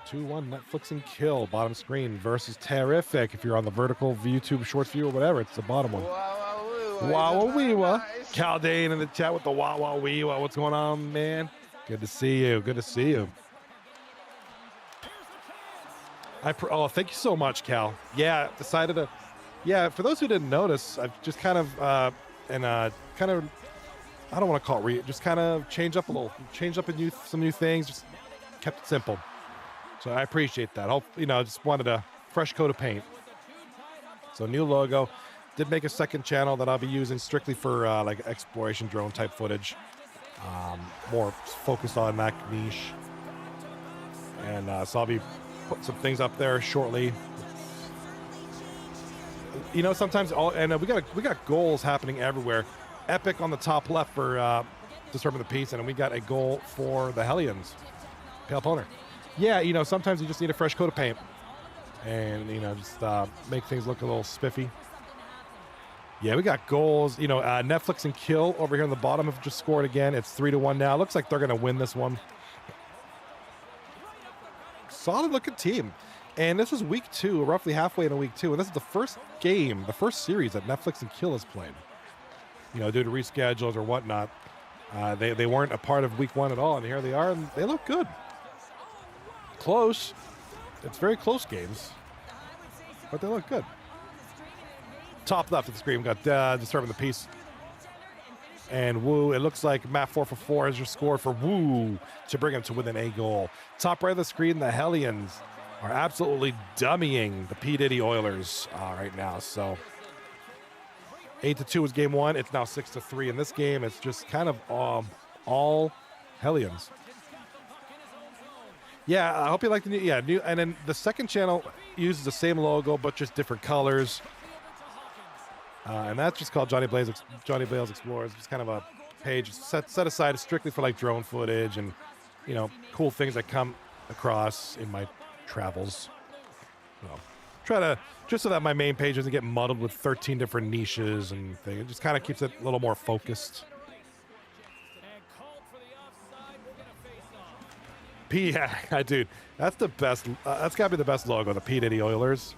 2-1 Netflix and kill. Bottom screen versus Tarrific. If you're on the vertical YouTube shorts view or whatever, it's the bottom one. Wow-wee-wa. Caldane in the chat with the wow-wee-wa. What's going on, man? Good to see you. Oh, thank you so much, Cal. Yeah, decided to. Yeah, for those who didn't notice, I've just kind of I don't want to call it just kind of change up a little, some new things, just kept it simple. So I appreciate that. Just wanted a fresh coat of paint. So new logo. Did make a second channel that I'll be using strictly for like exploration drone type footage. More focused on that niche. And so I'll be putting some things up there shortly. Sometimes we got goals happening everywhere. Epic on the top left for disturbing the peace, and we got a goal for the Hellions. Pale Poner. Yeah, you know, sometimes you just need a fresh coat of paint. And, you know, just make things look a little spiffy. Yeah, we got goals. You know, Netflix and Kill over here on the bottom have just scored again. It's 3-1 now. Looks like they're going to win this one. Solid looking team. And this is week 2, roughly halfway into week 2. And this is the first game, the first series that Netflix and Kill has played. You know, due to reschedules or whatnot. They weren't a part of week 1 at all. And here they are, and they look good. Close. It's very close games. But they look good. Top left of the screen, we got disturbing the peace. And WOOOOO, it looks like Matt 4 for 4 has just scored for WOOOOO to bring him to within a goal. Top right of the screen, the Hellions are absolutely dummying the P. Diddy Oilers right now. So 8-2 was game 1. It's now 6-3 in this game. It's just kind of all Hellions. Yeah, I hope you like the new, and then the second channel uses the same logo, but just different colors. And that's just called Johnny Bales Explores. It's kind of a page set aside strictly for like drone footage and, you know, cool things that come across in my travels. So try to, just so that my main page doesn't get muddled with 13 different niches and things. It just kind of keeps it a little more focused. Yeah, dude, that's the best. That's got to be the best logo, the P. Diddy Oilers.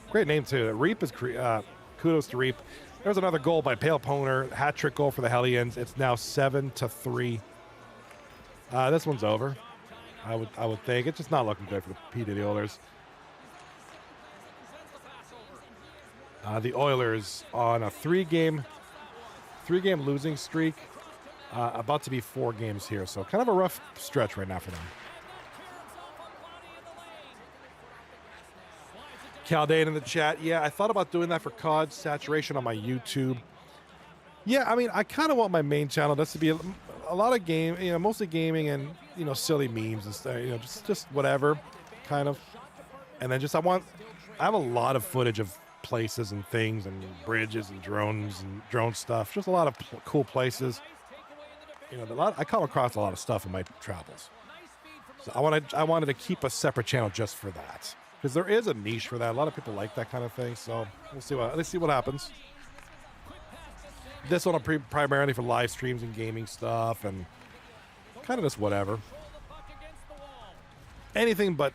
Great name, too. Reap is, kudos to Reap. There's another goal by Pale Poner. Hat trick goal for the Hellions. It's now 7-3. This one's over. I would think. It's just not looking good for the P. Diddy Oilers. The Oilers on a three-game losing streak. About to be 4 games here. So kind of a rough stretch right now for them. Caldane in the chat. Yeah, I thought about doing that for COD saturation on my YouTube. Yeah, I mean, I kind of want my main channel just to be a lot of game, you know, mostly gaming and, you know, silly memes and stuff, you know, just whatever, kind of. And then just I have a lot of footage of places and things and bridges and drone stuff. Just a lot of cool places. You know, I come across a lot of stuff in my travels. So I wanted to keep a separate channel just for that. Because there is a niche for that. A lot of people like that kind of thing. So let's see what happens. This one will primarily for live streams and gaming stuff and kind of just whatever. Anything but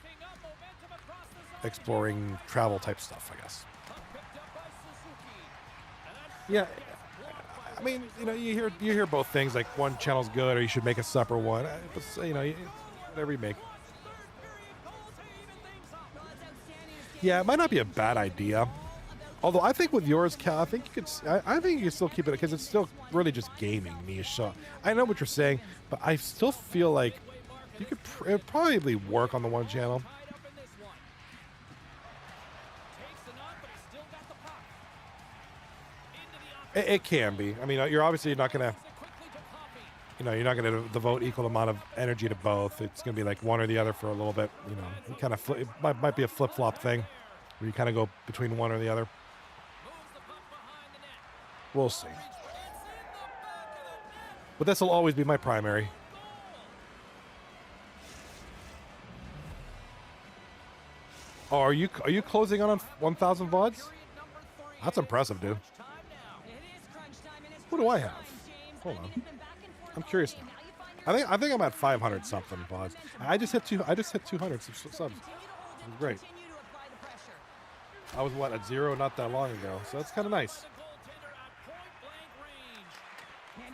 exploring travel type stuff, I guess. Yeah. I mean, you know, you hear both things, like one channel's good or you should make a separate one. But, you know, whatever you make. Yeah, it might not be a bad idea. Although I think with yours, Cal, I think you can still keep it because it's still really just gaming niche. So I know what you're saying, but I still feel like you could it'd probably work on the one channel. It can be. I mean, you're obviously not gonna, you're not gonna devote equal amount of energy to both. It's gonna be like one or the other for a little bit. You know, you kind of it might be a flip flop thing, where you kind of go between one or the other. We'll see. But this will always be my primary. Oh, are you closing on 1,000 VODs? That's impressive, dude. What do I have? Hold on. I'm curious now. I think I'm at 500 something VODs. I just hit 200 subs. It was great. I was at 0 not that long ago, so that's kind of nice.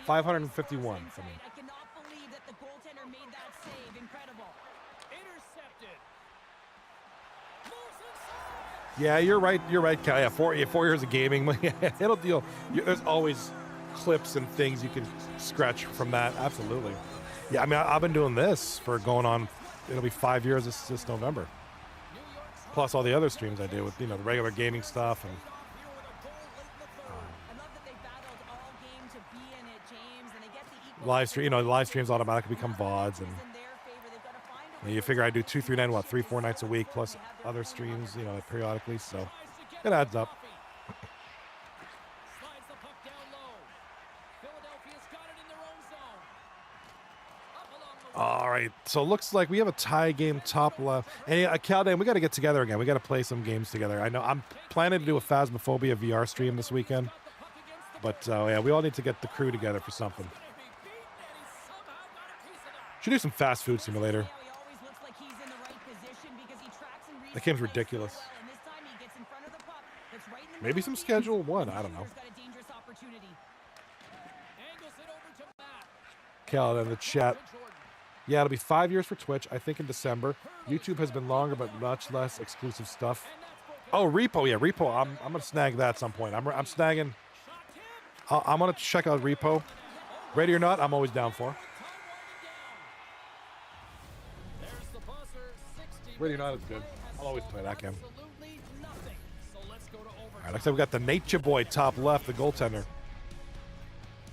551 for me. I cannot believe that the goaltender made that save. Incredible. Intercepted. Yeah, you're right, Cal. Yeah, 4 years of gaming. It'll deal. There's always clips and things you can scratch from that. Absolutely. Yeah, I mean, I've been doing this for going on. It'll be 5 years this November. Plus all the other streams I do with the regular gaming stuff and. Live streams automatically become VODs, and you figure I do 2, 3, 9, 3, 4 nights a week plus other streams, periodically, so it adds up. All right, so it looks like we have a tie game top left. And Caldan, we got to get together again. We got to play some games together. I know I'm planning to do a Phasmophobia VR stream this weekend, but yeah, we all need to get the crew together for something. Should do some fast food simulator. That game's ridiculous. Maybe some Schedule 1. I don't know. Cal in the chat. Yeah, it'll be 5 years for Twitch. I think in December. YouTube has been longer, but much less exclusive stuff. Oh, Repo. Yeah, Repo. I'm gonna snag that at some point. I'm snagging. I'm gonna check out Repo. Ready or not, I'm always down for. Ready or not is good. I'll always play that game. All right, looks like we got the Nature Boy top left, the goaltender.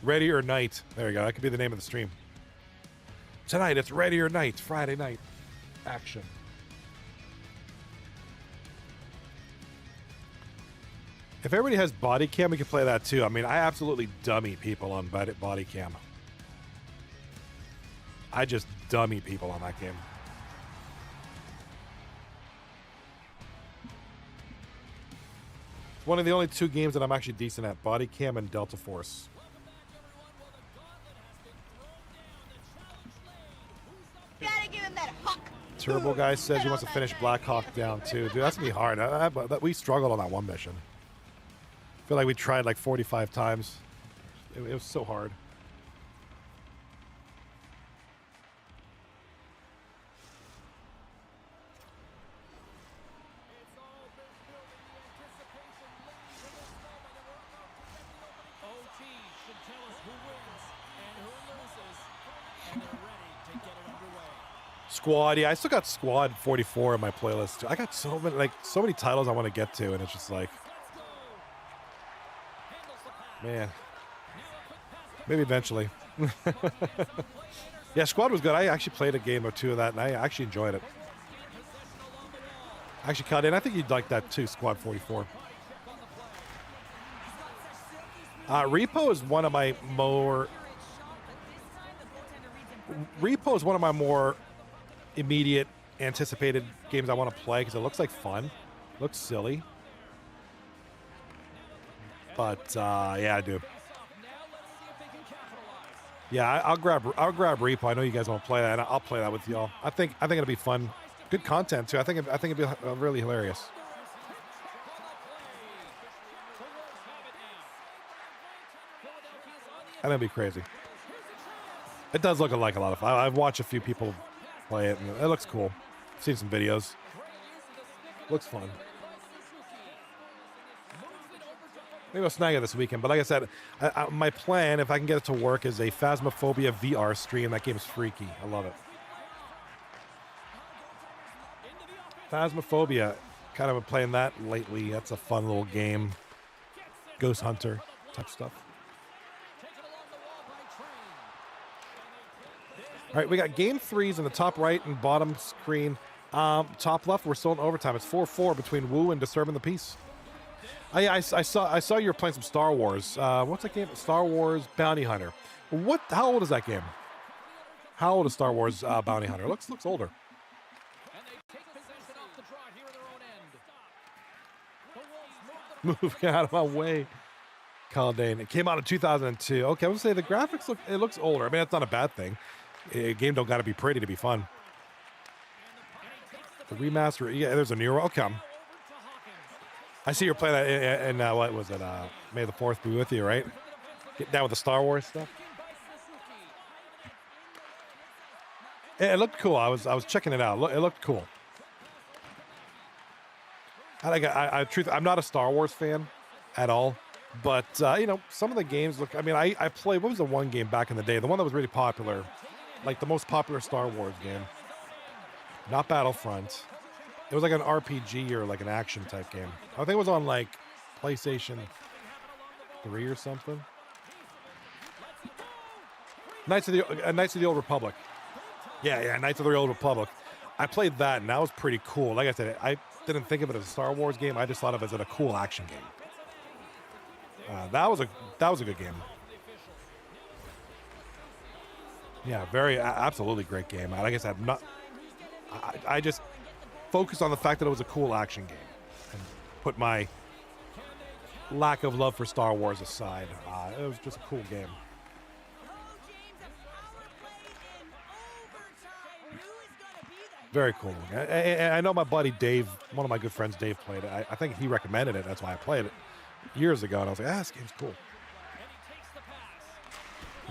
Ready or Night. There you go. That could be the name of the stream. Tonight, it's Ready or Night, Friday night action. If everybody has body cam, we can play that too. I mean, I absolutely dummy people on body cam. I just dummy people on that game. It's one of the only two games that I'm actually decent at, body cam and Delta Force. Gotta give him that hawk. Turbo Guy says he wants to finish Black Hawk down too. Dude, that's gonna be hard. We struggled on that one mission. I feel like we tried like 45 times. It was so hard. Squad, yeah, I still got Squad 44 in my playlist. I got so many titles I want to get to, and it's just like, man, maybe eventually. Yeah, Squad was good. I actually played a game or two of that, and I actually enjoyed it. Actually, cut in. I think you'd like that too, Squad 44. Repo is one of my more. Repo is one of my more immediate anticipated games I want to play because it looks like fun, looks silly, but yeah, I do. Yeah, I'll grab Repo. I know you guys want to play that, and I'll play that with y'all. I think it'll be fun, good content too. I think it'd be really hilarious. I think it'd be crazy. It does look like a lot of fun. I've watched a few people play it, and it looks cool. I've seen some videos. Looks fun. Maybe I'll snag it this weekend. But like I said, my plan, if I can get it to work, is a Phasmophobia VR stream. That game's freaky. I love it. Phasmophobia. Kind of been playing that lately. That's a fun little game. Ghost Hunter type stuff. All right, we got game threes in the top right and bottom screen. Top left, we're still in overtime. It's 4-4 between WOOOOO and Disturbing the Peace. I saw you were playing some Star Wars. What's that game? Star Wars Bounty Hunter. How old is that game? How old is Star Wars Bounty Hunter? Looks older. Move out of my way. Caldane. It came out in 2002. Okay, I would say the graphics looks older. I mean, that's not a bad thing. A game don't got to be pretty to be fun. The remaster, yeah, there's a new one. Okay. I see you're playing that in what was it? May the 4th be with you, right? Get down with the Star Wars stuff. It looked cool. I was checking it out. It looked cool. I'm not a Star Wars fan at all, but you know, some of the games look. I mean, I played. What was the one game back in the day? The one that was really popular, like the most popular Star Wars game. Not Battlefront. It was like an RPG or like an action type game. I think it was on like PlayStation 3 or something. Knights of the Old Republic. Yeah, Knights of the Old Republic. I played that, and that was pretty cool. Like I said, I didn't think of it as a Star Wars game. I just thought of it as a cool action game. That was a good game. Yeah, absolutely great game. Like I said, I just focused on the fact that it was a cool action game and put my lack of love for Star Wars aside. It was just a cool game. Very cool. I know my buddy Dave, one of my good friends, Dave, played it. I think he recommended it. That's why I played it years ago. And I was like, this game's cool.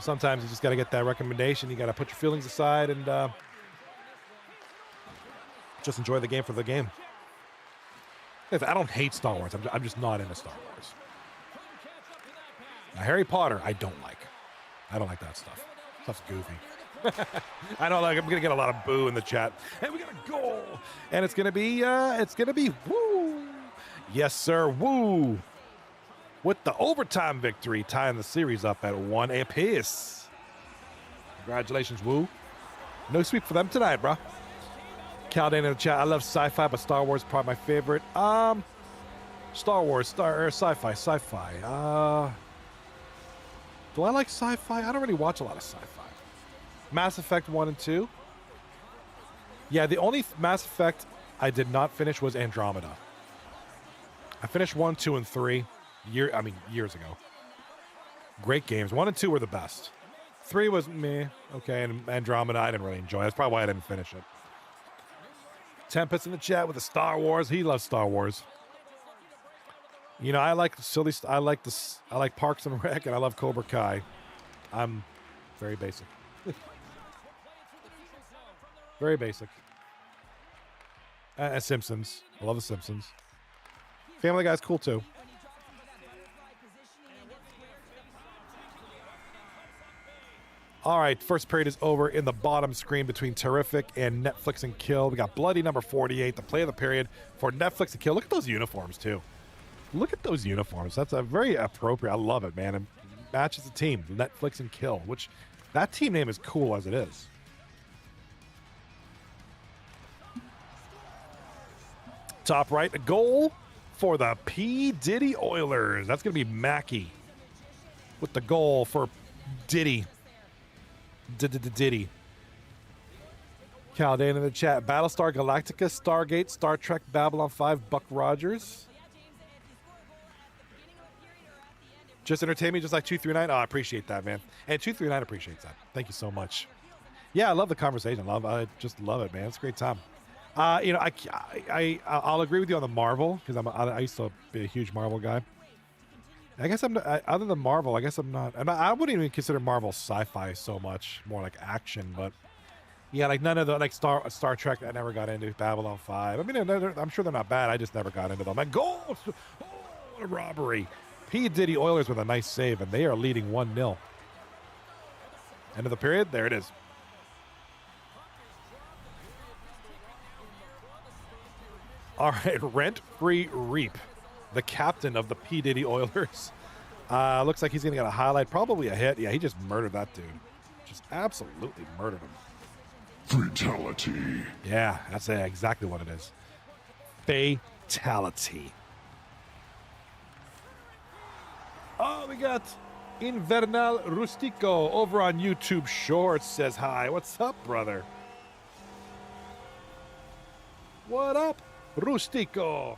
Sometimes you just got to get that recommendation. You got to put your feelings aside and just enjoy the game for the game. I don't hate Star Wars. I'm just not into Star Wars. Now, Harry Potter, I don't like. I don't like that stuff. Stuff's goofy. I don't like. I'm gonna get a lot of boo in the chat. And we got a goal, and it's gonna be woo. Yes, sir, woo. With the overtime victory, tying the series up at 1 apiece. Congratulations, woo. No sweep for them tonight, bro. Caldan in the chat. I love sci-fi, but Star Wars is probably my favorite. Star Wars, sci-fi. Do I like sci-fi? I don't really watch a lot of sci-fi. Mass Effect 1 and 2. Yeah, the only Mass Effect I did not finish was Andromeda. I finished 1, 2, and 3 years ago. Great games. 1 and 2 were the best. 3 was meh. Okay, and Andromeda I didn't really enjoy. That's probably why I didn't finish it. Tempest in the chat with the Star Wars. He loves Star Wars. You know, I like Parks and Rec, and I love Cobra Kai. I'm very basic. Very basic. Simpsons. I love the Simpsons. Family Guy's cool too. All right, first period is over in the bottom screen between Tarrific and Netflix and Kill. We got Bloody number 48, the play of the period for Netflix and Kill. Look at those uniforms too. Look at those uniforms. That's a very appropriate. I love it, man. It matches the team, Netflix and Kill, which that team name is cool as it is. Top right, a goal for the P. Diddy Oilers. That's going to be Mackey with the goal for Diddy. Diddy. Caldan in the chat. Battlestar Galactica, Stargate, Star Trek, Babylon 5, Buck Rogers. Just entertain me just like 239. Oh, I appreciate that, man. And 239 appreciates that. Thank you so much. Yeah, I love the conversation. I just love it, man. It's a great time. You know, I'll agree with you on the Marvel because I used to be a huge Marvel guy. I guess I'm not, other than Marvel. I guess I'm not. I wouldn't even consider Marvel sci-fi so much, more like action. But yeah, like none of the like Star Trek I never got into. Babylon 5. I mean, I'm sure they're not bad. I just never got into them. And goals! Oh, what a robbery! P. Diddy Oilers with a nice save, and they are leading 1-0. End of the period. There it is. All right, Rent-Free Reap, the captain of the P. Diddy Oilers. Looks like he's going to get a highlight, probably a hit. Yeah, he just murdered that dude. Just absolutely murdered him. Fatality. Yeah, that's exactly what it is. Fatality. Oh, we got Invernal Rustico over on YouTube Shorts says hi. What's up, brother? What up? Rustico.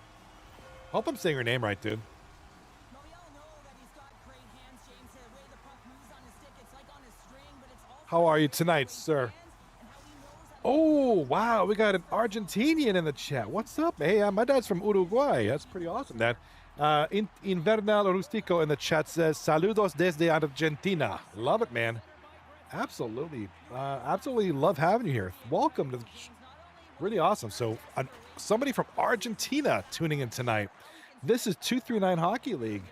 Hope I'm saying your name right, dude. How are you tonight, sir? Oh, wow. We got an Argentinian in the chat. What's up? Hey, my dad's from Uruguay. That's pretty awesome, Dad. Invernal Rustico in the chat says, Saludos desde Argentina. Love it, man. Absolutely. Absolutely love having you here. Welcome to the really awesome. So somebody from Argentina tuning in tonight. This is 239 Hockey League,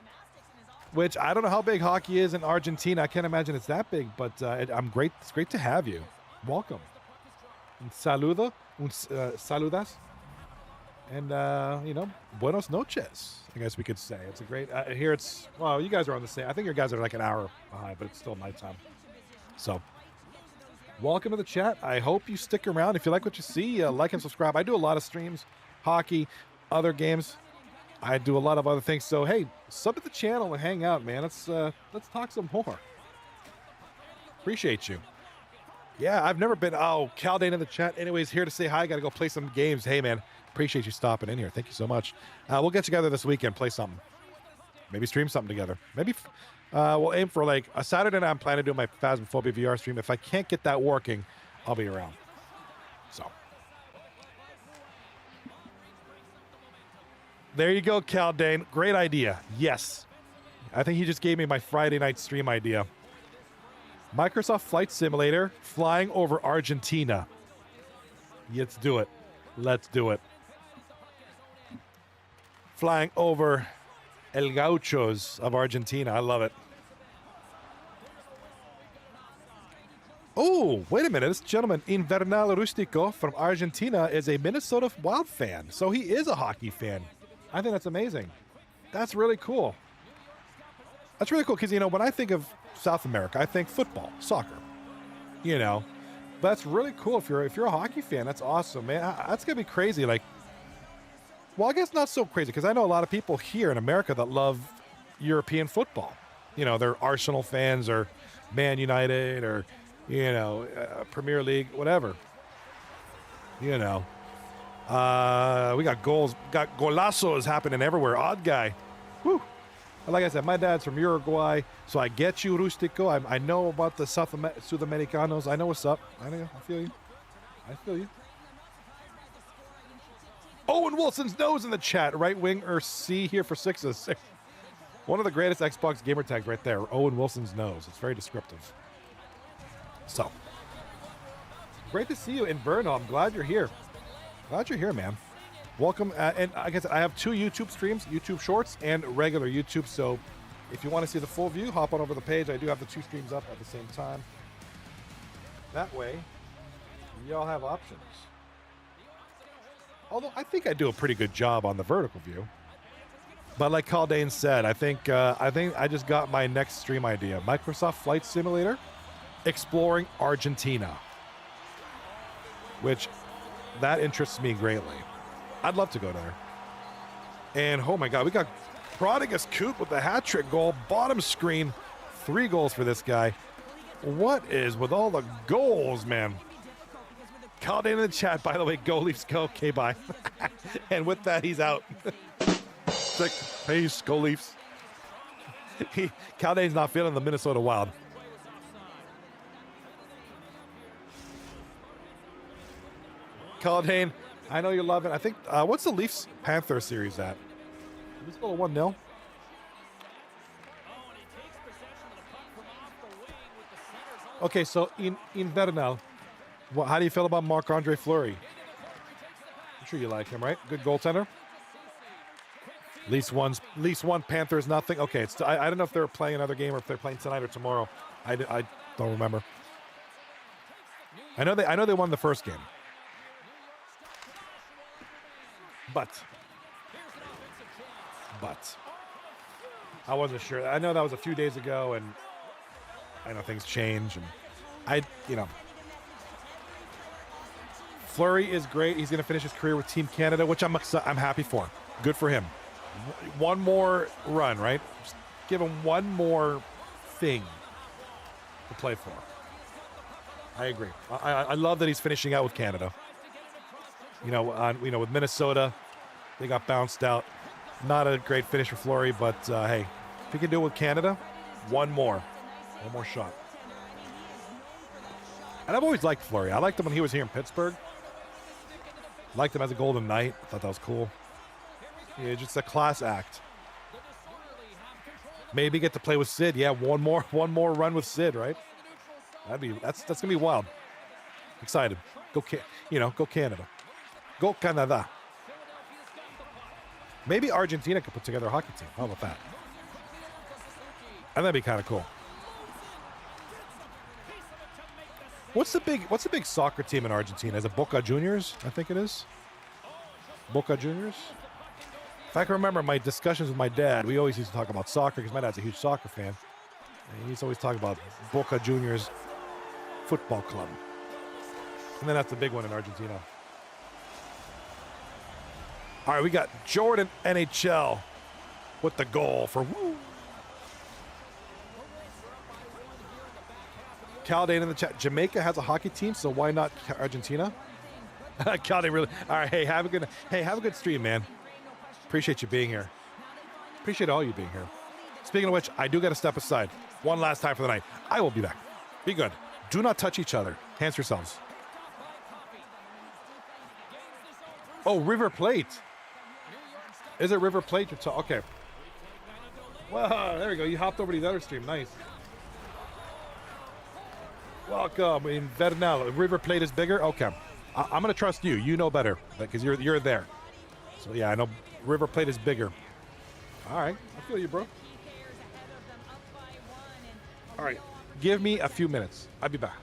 which I don't know how big hockey is in Argentina. I can't imagine it's that big, but I'm great. It's great to have you. Welcome. Un saludo. Saludas. And, you know, buenos noches, I guess we could say. It's a great, here it's, well, you guys are on the same, I think your guys are like an hour behind, but it's still nighttime. So, welcome to the chat. I hope you stick around. If you like what you see, like and subscribe. I do a lot of streams, hockey, other games. I do a lot of other things. So, hey, sub to the channel and hang out, man. Let's talk some more. Appreciate you. Yeah, I've never been. Oh, Caldane in the chat. Anyways, here to say hi. Got to go play some games. Hey, man, appreciate you stopping in here. Thank you so much. We'll get together this weekend, play something. Maybe stream something together. Maybe we'll aim for like a Saturday night. I'm planning to do my Phasmophobia VR stream. If I can't get that working, I'll be around. So there you go, Caldane. Great idea. Yes. I think he just gave me my Friday night stream idea. Microsoft Flight Simulator flying over Argentina. Let's do it. Let's do it. Flying over El Gauchos of Argentina. I love it. Oh, wait a minute. This gentleman, Invernal Rustico from Argentina, is a Minnesota Wild fan. So he is a hockey fan. I think that's amazing. That's really cool. That's really cool because, you know, when I think of South America, I think football, soccer, you know. But that's really cool if you're a hockey fan. That's awesome, man. That's going to be crazy. Like, well, I guess not so crazy because I know a lot of people here in America that love European football. You know, they're Arsenal fans or Man United or, you know, Premier League, whatever. You know. We got goals, got golazos happening everywhere. Odd guy. Whew. Like I said, my dad's from Uruguay, so I get you, Rustico. I know about the Sudamericanos. I know what's up. I feel you. I feel you. Owen Wilson's nose in the chat. Right winger C here for 6. One of the greatest Xbox gamer tags right there. Owen Wilson's nose. It's very descriptive. So, great to see you in Brno. I'm glad you're here. Glad you're here, man. Welcome. And like I said, I have 2 YouTube streams, YouTube Shorts and regular YouTube. So if you want to see the full view, hop on over the page. I do have the 2 streams up at the same time. That way, y'all have options. Although I think I do a pretty good job on the vertical view. But like Caldane said, I think I just got my next stream idea. Microsoft Flight Simulator, exploring Argentina. Which, that interests me greatly. I'd love to go there. And oh my God, we got Prodigus Coot with the hat trick goal. Bottom screen, 3 goals for this guy. What is with all the goals, man? Caldane in the chat, by the way. Go Leafs, go. Okay, bye. And with that, he's out. It's like, peace, go Leafs. Caldane's not feeling the Minnesota Wild. Caldane, I know you love it. I think, what's the Leafs-Panther series at? Let's go to 1-0. Okay, so in Invernal, how do you feel about Marc-Andre Fleury? I'm sure you like him, right? Good goaltender. Leafs one, Panthers nothing. Okay, I don't know if they're playing another game or if they're playing tonight or tomorrow. I don't remember. I know they won the first game. But I wasn't sure. I know that was a few days ago, and I know things change, and Fleury is great. He's going to finish his career with Team Canada, which I'm happy for. Good for him. One more run, right? Just give him one more thing to play for. I agree. I love that he's finishing out with Canada. With Minnesota, they got bounced out. Not a great finish for Fleury, but hey, if he can do it with Canada, one more shot. And I've always liked Fleury. I liked him when he was here in Pittsburgh. Liked him as a Golden Knight. I thought that was cool. Yeah, just a class act. Maybe get to play with Sid. Yeah, one more run with Sid, right? That's gonna be wild. Excited. Go Canada. Go Canada. Maybe Argentina could put together a hockey team. How about that? And that'd be kind of cool. What's the big soccer team in Argentina? Is it Boca Juniors? I think it is. Boca Juniors? If I can remember my discussions with my dad, we always used to talk about soccer because my dad's a huge soccer fan. And he used to always talk about Boca Juniors Football Club. And then that's the big one in Argentina. All right, we got Jordan NHL with the goal for woo. Caldane in the chat. Jamaica has a hockey team, so why not Argentina? Caldane really. All right, hey, have a good stream, man. Appreciate you being here. Appreciate all you being here. Speaking of which, I do got to step aside. One last time for the night. I will be back. Be good. Do not touch each other. Hands yourselves. Oh, River Plate. Is it River Plate? Okay. Wow, there we go. You hopped over to the other stream. Nice. Welcome in Vernal. River Plate is bigger? Okay. I'm going to trust you. You know better because you're there. So, yeah, I know River Plate is bigger. All right. I feel you, bro. All right. Give me a few minutes. I'll be back.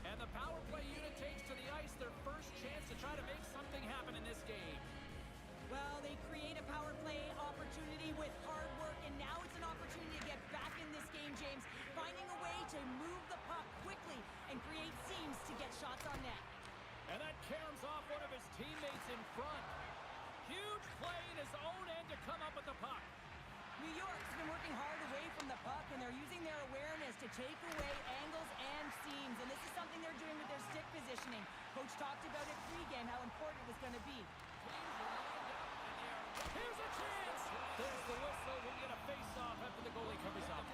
And the power play unit takes to the ice their first chance to try to make something happen in this game. Well, they create a power play opportunity with hard work, and now it's an opportunity to get back in this game, James. Finding a way to move the puck quickly and create seams to get shots on net. And that caroms off one of his teammates in front. Huge play in his own end to come up with the puck. New York's been working hard away from the puck, and they're using their awareness to take away angles and seams. And this is something they're doing with their stick positioning. Coach talked about it pregame, how important it was going to be. Here's a chance. There's the whistle. We'll get a face-off after the goalie covers up.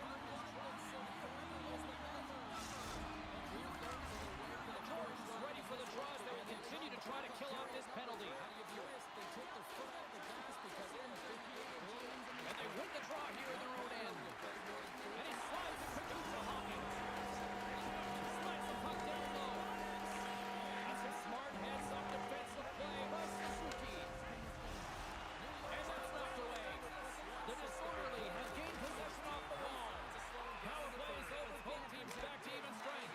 Ready for the draws. They will continue to try to kill off this penalty. And they win the draw here in their own end. And he slides it quickly to Hawkins. Slides the puck down low. That's a smart heads-up defensive play by Suzuki. And that's knocked away. The disorderly has gained possession off the wall. Power play is over. Both teams back to even strength.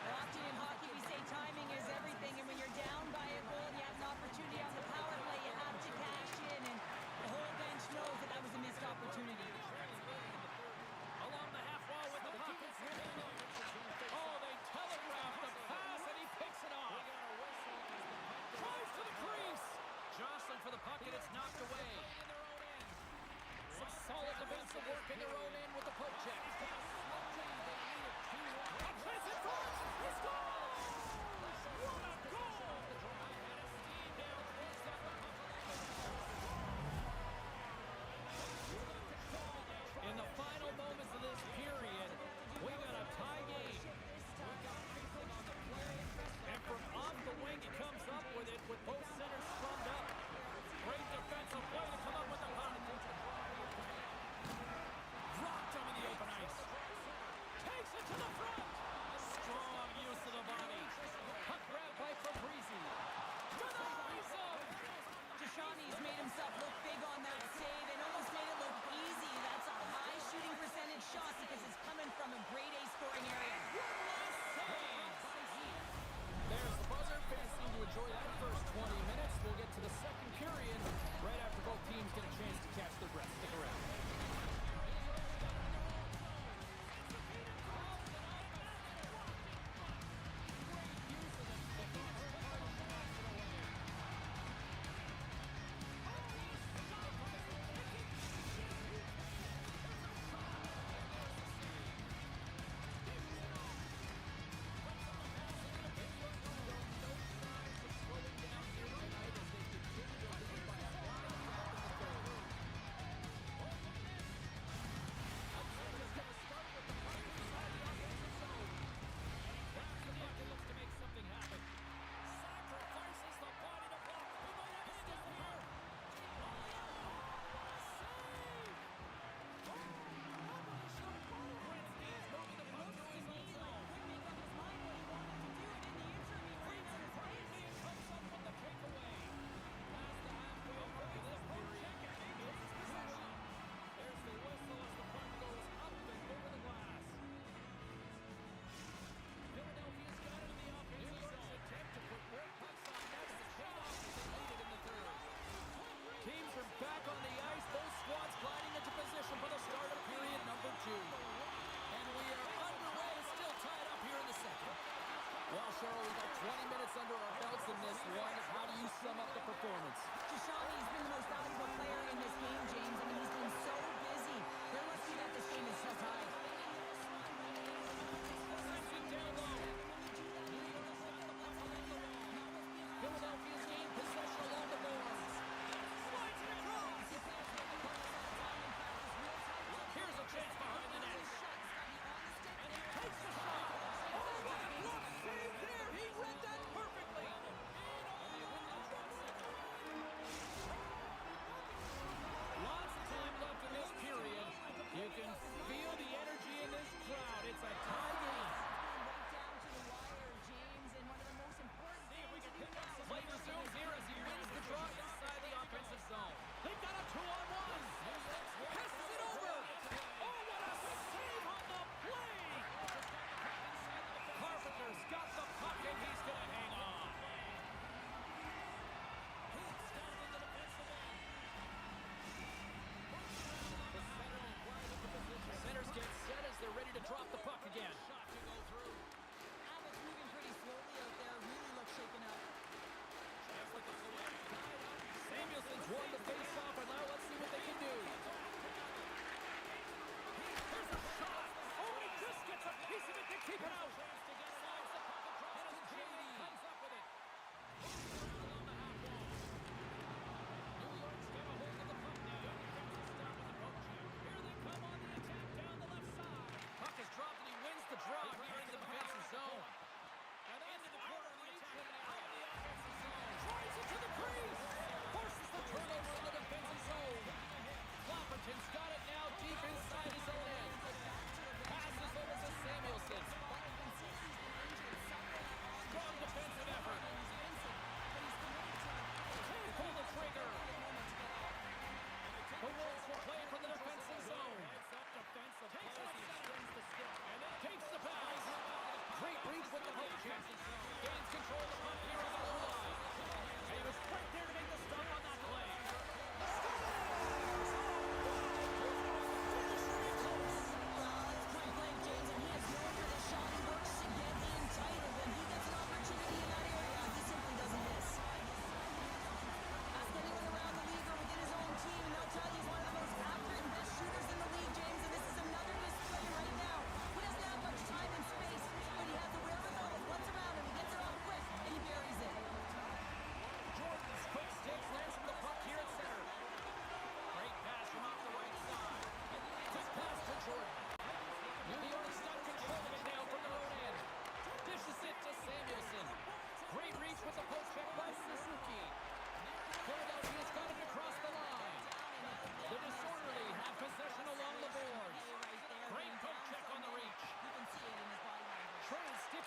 Well, often in hockey, we say timing is everything, and when you're down by a goal and you have an opportunity on the power play, you have to cash in, and the whole bench knows that that was a missed opportunity. Along the half wall with the puck. Oh, they telegraph the pass, and he picks it off. Drives to the crease. Jostling for the puck, and it's knocked away. Some solid defensive work in their own end with the poke check. Chance in front. He scores! What a goal! In the final moments of this period, we got a tie game. And from off the wing, he comes up with it with both centers strummed up. Great defensive play to come up with the puck. Drive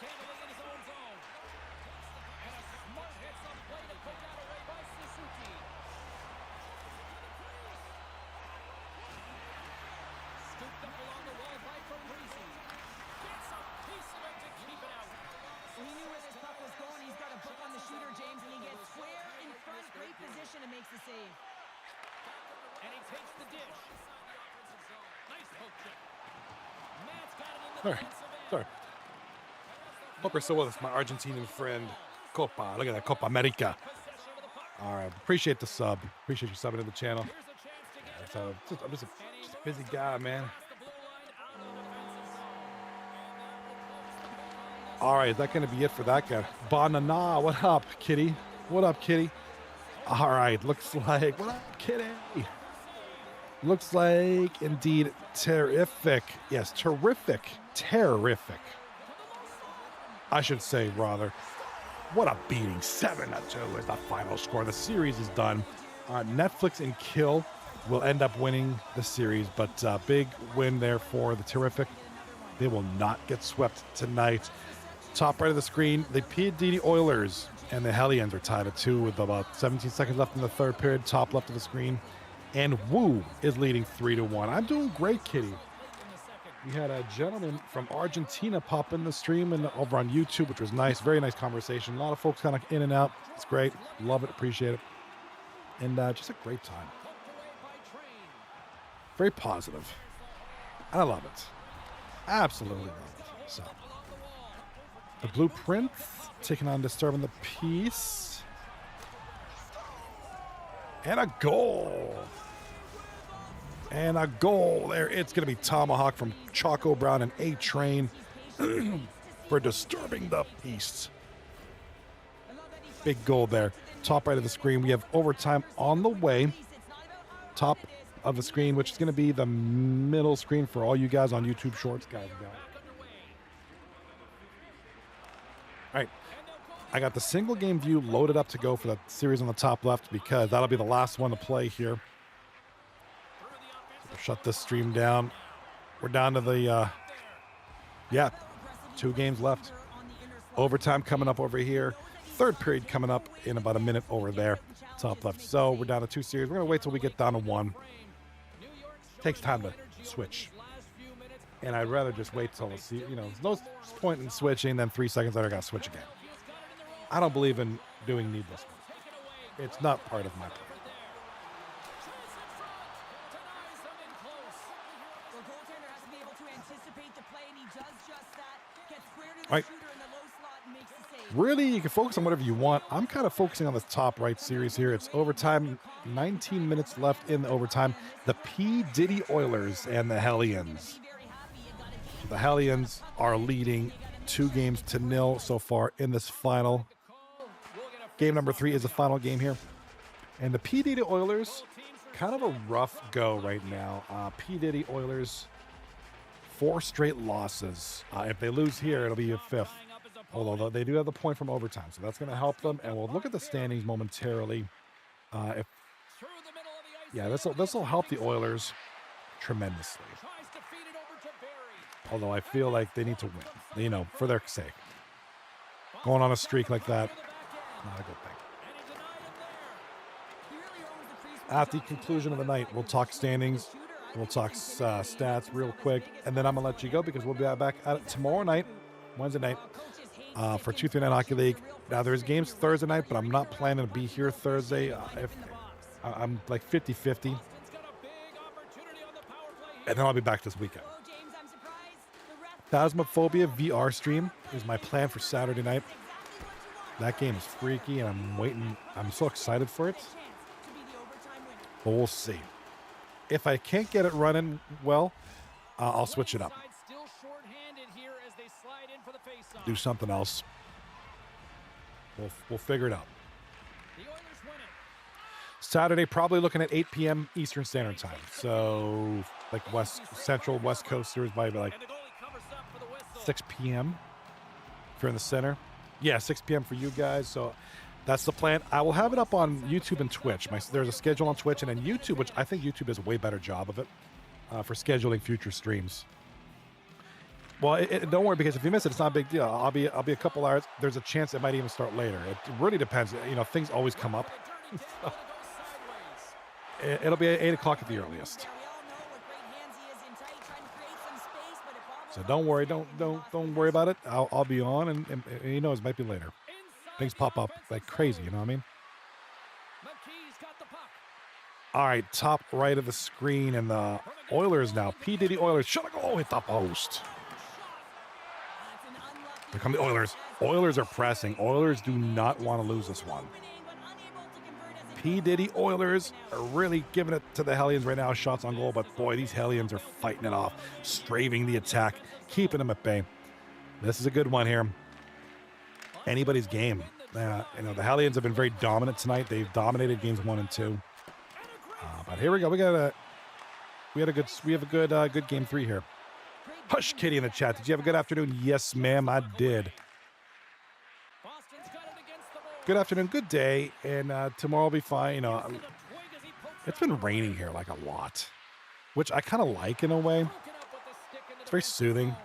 handling in his own zone. And a smart hits on play to put that away by Suzuki. Scooped up along the wall by Parisi. Gets a piece of it to keep it out. He knew where this puck was going. He's got a book on the shooter, James, and he gets square in front, great position, and makes the save. And he takes the dish. Nice poke check. Matt's got it in the Sorry. defensive end. Sorry. Hope you're still with us, my Argentinian friend. Copa. Look at that. Copa America. All right. Appreciate the sub. Appreciate you subbing to the channel. Here's a chance to get it So, done. I'm just a busy guy, man. The blue line out of the defensive zone. All right. Is that going to be it for that guy? Banana. What up, kitty? What up, kitty? All right. Looks like. What up, kitty? Looks like, indeed, terrific. Yes, terrific. Terrific. I should say, rather. What a beating. 7-2 is the final score. The series is done. Netflix and Kill will end up winning the series, but big win there for the Terrific. They will not get swept tonight. Top right of the screen, the Diddy Oilers and the Hellions are tied at 2 with about 17 seconds left in the third period. Top left of the screen. And WOOOOO is leading 3-1. I'm doing great, kitty. We had a gentleman from Argentina pop in the stream and over on YouTube, which was nice. Very nice conversation. A lot of folks kind of in and out. It's great. Love it. Appreciate it. And just a great time. Very positive. And I love it. Absolutely love it. So, the Blueprint taking on Disturbing the Peace. And a goal. And a goal there. It's going to be Tomahawk from Choco Brown and A-Train for Disturbing the Peace. Big goal there. Top right of the screen. We have overtime on the way. Top of the screen, which is going to be the middle screen for all you guys on YouTube Shorts. Guys, all right. I got the single game view loaded up to go for the series on the top left because that'll be the last one to play here. We'll shut this stream down. We're down to the, 2 games left. Overtime coming up over here. Third period coming up in about a minute over there. Top left. So we're down to 2 series. We're going to wait till we get down to 1. Takes time to switch. And I'd rather just wait till see, there's no point in switching, then 3 seconds later I got to switch again. I don't believe in doing needless. It's not part of my plan. All right. Really, you can focus on whatever you want. I'm kind of focusing on this top right series here. It's overtime, 19 minutes left in the overtime. The P. Diddy Oilers and the Hellions. The Hellions are leading 2-0 so far in this final. Game number 3 is the final game here. And the P. Diddy Oilers, kind of a rough go right now. P. Diddy Oilers, 4 straight losses. If they lose here, it'll be a 5th. Although they do have the point from overtime, so that's going to help them. And we'll look at the standings momentarily. This will help the Oilers tremendously. Although I feel like they need to win, for their sake. Going on a streak like that, not a good thing. At the conclusion of the night, we'll talk standings. We'll talk stats real quick, and then I'm going to let you go because we'll be back at it tomorrow night, Wednesday night, for 239 Hockey League. Now, there's games Thursday night, but I'm not planning to be here Thursday. If I'm like 50-50. And then I'll be back this weekend. Phasmophobia VR stream is my plan for Saturday night. That game is freaky, and I'm waiting. I'm so excited for it. But we'll see. If I can't get it running well, I'll switch it up. Do something else. We'll figure it out. Saturday, probably looking at 8 p.m. Eastern Standard Time. So, like Central West Coast series, probably like 6 p.m. if you're in the center. Yeah, 6 p.m. for you guys. So that's the plan. I will have it up on YouTube and Twitch. There's a schedule on Twitch and then YouTube, which I think YouTube does a way better job of it for scheduling future streams. Well, don't worry, because if you miss it, it's not a big deal. I'll be a couple hours. There's a chance it might even start later. It really depends. You know, things always come up. It'll be at 8 o'clock at the earliest. So don't worry. Don't worry about it. I'll be on, and you know, it might be later. Things pop up like crazy. You know what I mean? All right, top right of the screen, and the Oilers now. P. Diddy Oilers. Shot a goal, hit the post. Here come the Oilers. Oilers are pressing. Oilers do not want to lose this one. P. Diddy Oilers are really giving it to the Hellions right now. Shots on goal, but boy, these Hellions are fighting it off, straving the attack, keeping them at bay. This is a good one here. Anybody's game. You know, the Hellions have been very dominant tonight. They've dominated games 1 and 2. But here we go. We have a good game 3 here. Hush Kitty in the chat. Did you have a good afternoon? Yes, ma'am, I did. Good afternoon, good day, and tomorrow will be fine. You know, it's been raining here like a lot, which I kind of like in a way. It's very soothing,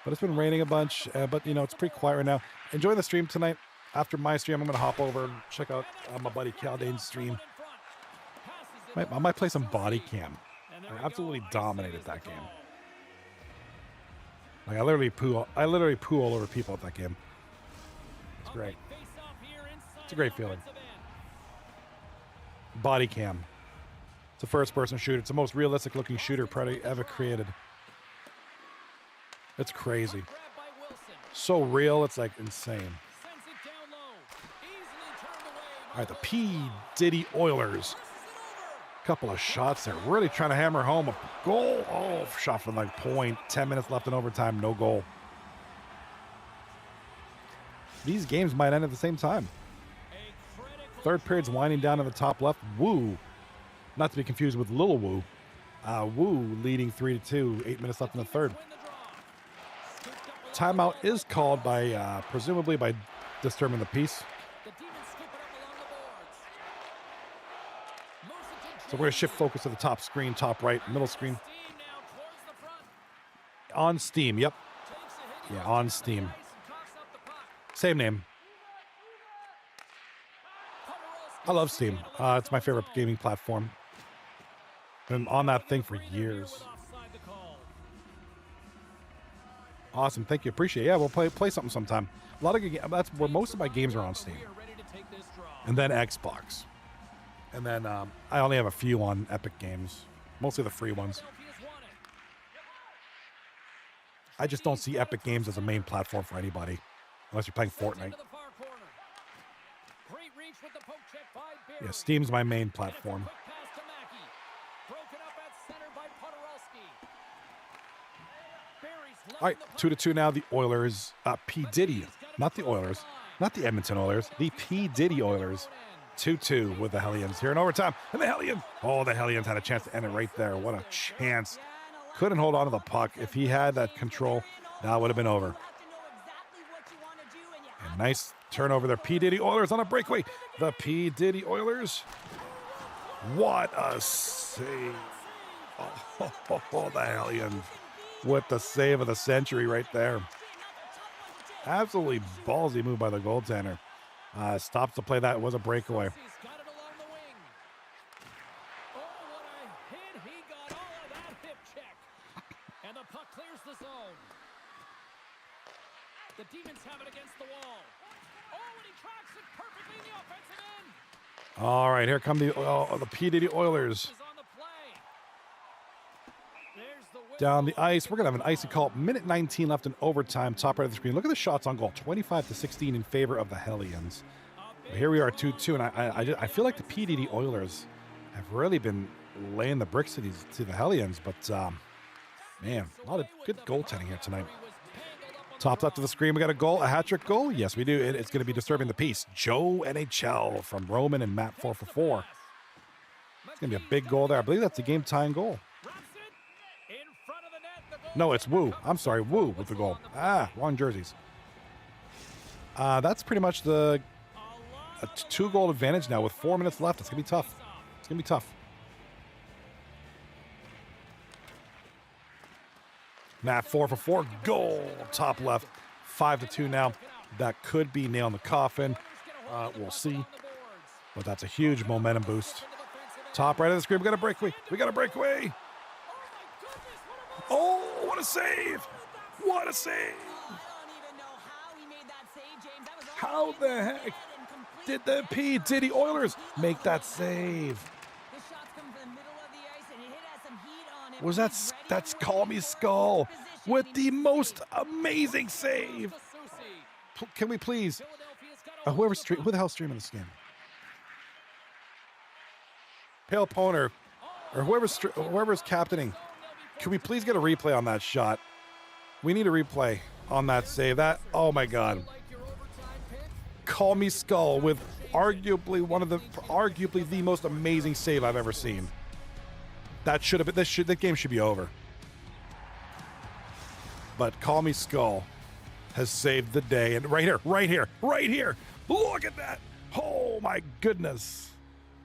but it's been raining a bunch. But you know, it's pretty quiet right now. Enjoy the stream tonight. After my stream, I'm gonna hop over and check out my buddy Caldane's stream. I might play some body cam. I absolutely dominated that game. Like I literally poo all over people at that game. It's great. It's a great feeling. Body cam. It's a first-person shooter. It's the most realistic-looking shooter probably ever created. It's crazy. So real, it's like insane. All right, the P. Diddy Oilers. Couple of shots there. Really trying to hammer home a goal. Oh, shot from like point. 10 minutes left in overtime. No goal. These games might end at the same time. Third period's winding down in the top left. Woo. Not to be confused with Lil Woo. Woo leading 3-2. 8 minutes left in the third. Timeout is called by, presumably by disturbing the peace. So we're going to shift focus to the top screen, top right, middle screen. On Steam, yep. Yeah, on Steam. Same name. I love Steam. It's my favorite gaming platform. Been on that thing for years. Awesome, thank you, appreciate it. Yeah, we'll play something sometime. A lot of that's where most of my games are on Steam. And then Xbox. And then I only have a few on Epic Games, mostly the free ones. I just don't see Epic Games as a main platform for anybody, unless you're playing Fortnite. Yeah, Steam's my main platform. All right, 2-2 now. The Oilers, P. Diddy, not the Oilers, not the Edmonton Oilers, the P. Diddy Oilers. 2-2 with the Hellions here in overtime. And the Hellions, the Hellions had a chance to end it right there. What a chance. Couldn't hold on to the puck. If he had that control, that would have been over. And nice turnover there. P. Diddy Oilers on a breakaway. The P. Diddy Oilers. What a save. Oh, the Hellions with the save of the century right there. Absolutely ballsy move by the goaltender. Stops the play. That was a breakaway. And the puck clears the zone. The Demons have it against the wall. Oh, and he tracks it perfectly in the offensive end. All right, here come the P. Diddy Oilers. Down the ice. We're going to have an icy call. Minute 19 left in overtime. Top right of the screen. Look at the shots on goal. 25-16 in favor of the Hellions. But here we are, 2-2. And I feel like the P. Diddy Oilers have really been laying the bricks to the Hellions. But, man, a lot of good goaltending here tonight. Top left of the screen. We got a goal. A hat-trick goal? Yes, we do. It's going to be disturbing the peace. Joe NHL from Roman and Matt 4-for-4. It's going to be a big goal there. I believe that's a game-tying goal. No, it's Woo. I'm sorry, Woo with the goal. Wrong jerseys. That's pretty much a 2-goal advantage now with 4 minutes left. It's going to be tough. It's going to be tough. Matt 4 for 4. Goal. Top left. 5-2 now. That could be nail in the coffin. We'll see. But that's a huge momentum boost. Top right of the screen. We got a breakaway. We got a breakaway. Oh, what a save. What a save. I don't even know how he made that save, James. That was How the heck did the P. Diddy Oilers make that save? The shots come from the middle of the ice, and it has some heat on it. Was that's Call Me Skull with the most amazing save. Can we please, who the hell's streaming this game? Pale Poner, or whoever's captaining, can we please get a replay on that shot? We need a replay on that save. That, oh my God. Call Me Skull with arguably the most amazing save I've ever seen. That should have been, that game should be over. But Call Me Skull has saved the day. And right here. Look at that. Oh my goodness.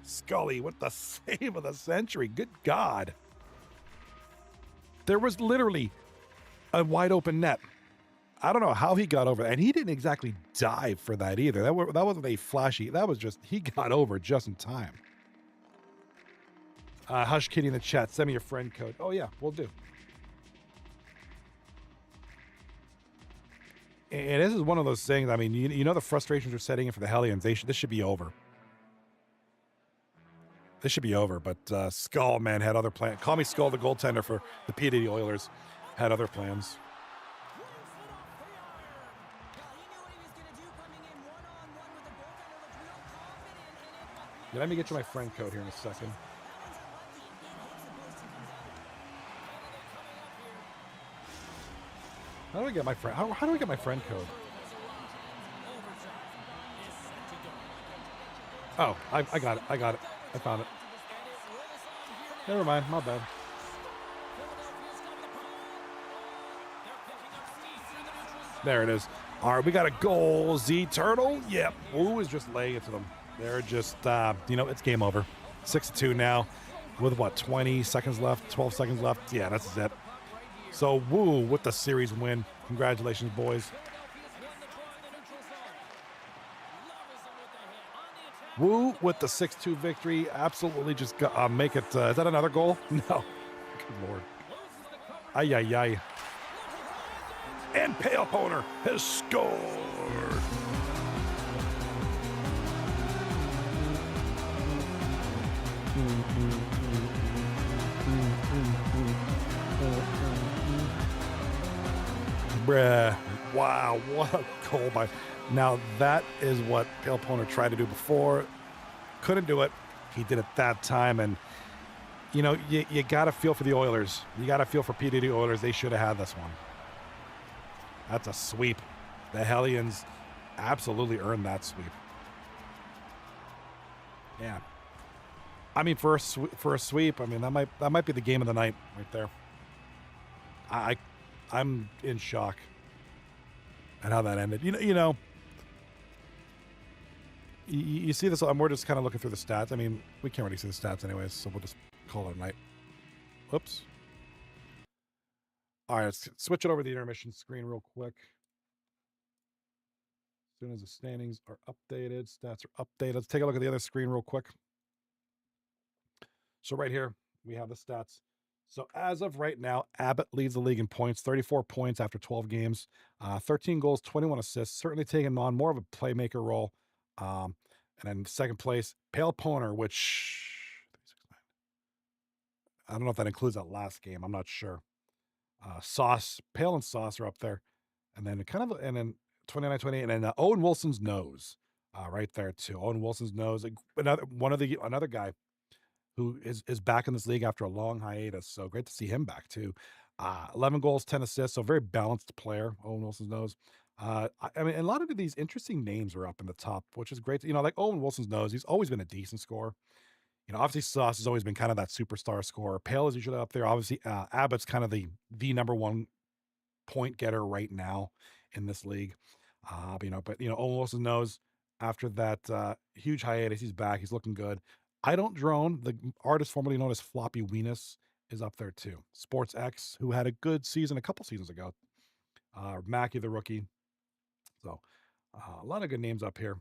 Scully with the save of the century. Good God. There was literally a wide open net. I don't know how he got over, and he didn't exactly dive for that either. That wasn't a flashy. That was just, he got over just in time. Hush Kitty in the chat. Send me your friend code. Oh yeah, we'll do. And this is one of those things. I mean, you know the frustrations are setting in for the Hellions. This should be over. This should be over. But Skull, man, had other plans. Call Me Skull, the goaltender for the P. Diddy Oilers, had other plans. Yeah, let me get you my friend code here in a second. How do I get my friend? How do I get my friend code? Oh, I got it. I found it. Never mind. My bad. There it is. All right, we got a goal. Z Turtle. Yep. Woo is just laying it to them. They're just, it's game over. 6-2 now with what, 20 seconds left, 12 seconds left. Yeah, that's it. So Woo with the series win. Congratulations, boys. Woo with the 6-2 victory. Absolutely just make it. Is that another goal? No. Good Lord. Ay, ay, ay. And Pale Poner has scored. Bruh. Wow, what a goal by. Now that is what Pale Poner tried to do before. Couldn't do it. He did it that time. And, you got to feel for the Oilers. You got to feel for P. Diddy Oilers. They should have had this one. That's a sweep. The Hellions absolutely earned that sweep. Yeah. I mean, for a sweep, I mean, that might be the game of the night right there. I'm in shock at how that ended. You see this. We're just kind of looking through the stats. I mean, we can't really see the stats anyways, so we'll just call it a night. Whoops. All right, let's switch it over to the intermission screen real quick. As soon as the standings are updated, stats are updated. Let's take a look at the other screen real quick. So right here, we have the stats. So as of right now, Abbott leads the league in points, 34 points after 12 games, 13 goals, 21 assists, certainly taking on more of a playmaker role. And then second place, Pale Poner, which I don't know if that includes that last game. I'm not sure. Sauce, Pale and Sauce are up there. And then 29, 28, and then Owen Wilson's nose right there too. Owen Wilson's nose, another guy who is back in this league after a long hiatus. So great to see him back too. 11 goals, 10 assists. So very balanced player, Owen Wilson's nose. I mean, a lot of these interesting names are up in the top, which is great. Like Owen Wilson's nose, he's always been a decent scorer. Obviously Sauce has always been kind of that superstar scorer. Pale is usually up there. Obviously, Abbott's kind of the number one point getter right now in this league. But Owen Wilson knows after that huge hiatus, he's back. He's looking good. I Don't Drone, the artist formerly known as Floppy Weenus, is up there too. Sports X, who had a good season a couple seasons ago. Mackey, the rookie. So a lot of good names up here.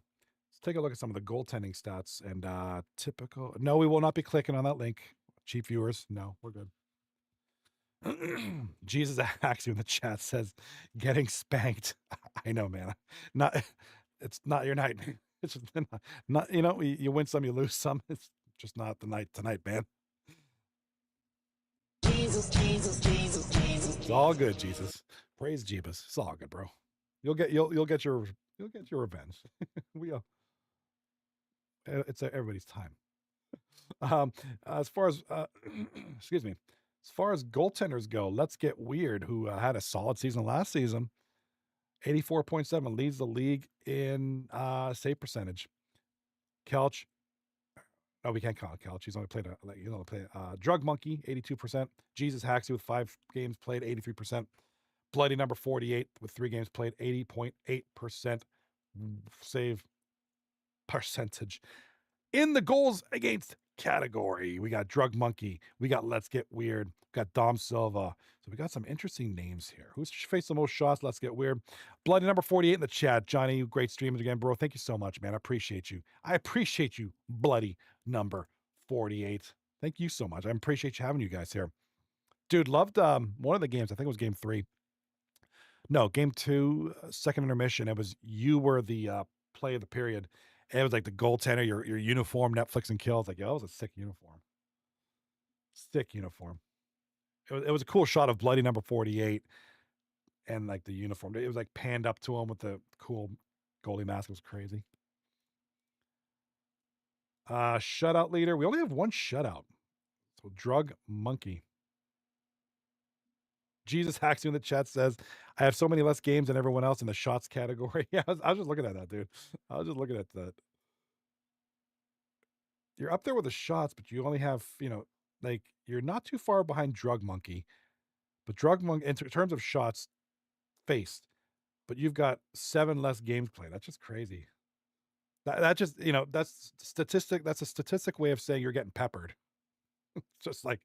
Let's take a look at some of the goaltending stats and typical. No, we will not be clicking on that link. Cheap viewers. No, we're good. Jesus Axie in the chat says, getting spanked. I know, man. Not, it's not your night. It's just not, you know, you win some, you lose some. It's just not the night tonight, man. Jesus, Jesus, Jesus, Jesus. It's all good, Jesus. Praise Jeebus. It's all good, bro. You'll get your revenge. We it's everybody's time. As far as excuse me, as far as goaltenders go, let's get weird. Who had a solid season last season? 84.7 leads the league in save percentage. Kelch. Oh, we can't call it Kelch. He's only played Drug Monkey, 82%. Jesus Haxie with 5 games played, 83%. Bloody number 48 with 3 games played, 80.8% save percentage. In the goals against category, we got Drug Monkey. We got Let's Get Weird. We got Dom Silva. So we got some interesting names here. Who's faced the most shots? Let's get weird. Bloody number 48 in the chat. Johnny, great streamers again, bro. Thank you so much, man. I appreciate you. I appreciate you, Bloody number 48. Thank you so much. I appreciate you having you guys here. Dude, loved one of the games. I think it was game 3. No, game 2, second intermission. It was you were the play of the period. And it was like the goaltender, your uniform, Netflix and kills. Like, yo, that was a sick uniform. Sick uniform. It was a cool shot of Bloody number 48 and like the uniform. It was like panned up to him with the cool goalie mask. It was crazy. Shutout leader. We only have one shutout. So Drug Monkey. Jesus Haxu in the chat says, I have so many less games than everyone else in the shots category. Yeah, I was just looking at that, dude. I was just looking at that. You're up there with the shots, but you only have, like, you're not too far behind Drug Monkey. But Drug Monkey, in terms of shots faced, but you've got 7 less games played. That's just crazy. That just, that's statistic. That's a statistic way of saying you're getting peppered. Just like,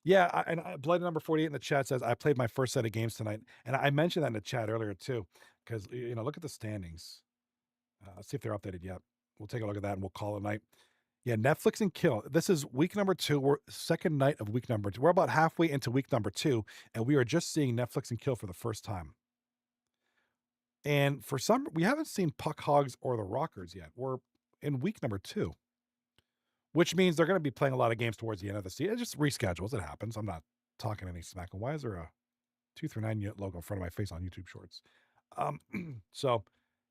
yeah. Blood number 48 in the chat says, I played my first set of games tonight. And I mentioned that in the chat earlier too, because, look at the standings. Let's see if they're updated yet. We'll take a look at that and we'll call it a night. Yeah, Netflix and Kill. This is week number 2. We're second night of week number 2. We're about halfway into week number 2, and we are just seeing Netflix and Kill for the first time. And we haven't seen Puck Hogs or the Rockers yet. We're in week number 2, which means they're going to be playing a lot of games towards the end of the season. It just reschedules. It happens. I'm not talking any smack. Why is there a 239 logo in front of my face on YouTube Shorts? So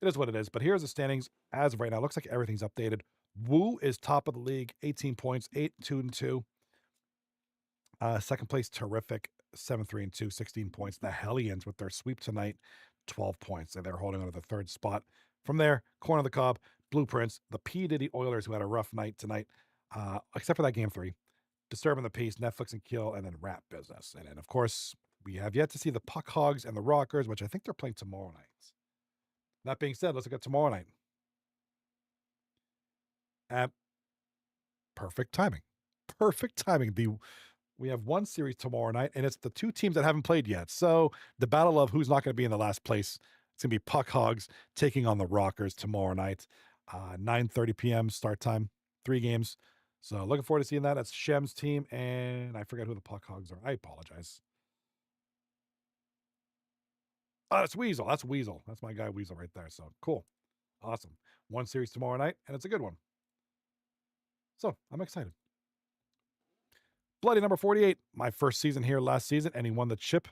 it is what it is. But here's the standings as of right now. It looks like everything's updated. Woo is top of the league, 18 points, 8-2-2. Second place, Tarrific, 7-3-2, 16 points. The Hellions with their sweep tonight, 12 points. And they're holding on to the 3rd spot. From there, corner of the cob, Blueprints, the P. Diddy Oilers, who had a rough night tonight, except for that game 3. Disturbing the Peace, Netflix and Kill, and then Rap Business. And then, of course, we have yet to see the Puck Hogs and the Rockers, which I think they're playing tomorrow night. That being said, let's look at tomorrow night. At perfect timing. Perfect timing. We have one series tomorrow night, and it's the 2 teams that haven't played yet. So the battle of who's not going to be in the last place. It's going to be Puck Hogs taking on the Rockers tomorrow night. 9:30 p.m. start time. 3 games. So looking forward to seeing that. That's Shem's team, and I forget who the Puck Hogs are. I apologize. Oh, that's Weasel. That's Weasel. That's my guy Weasel right there. So cool. Awesome. One series tomorrow night, and it's a good one. So I'm excited. Bloody number 48. My first season here last season, and he won the chip.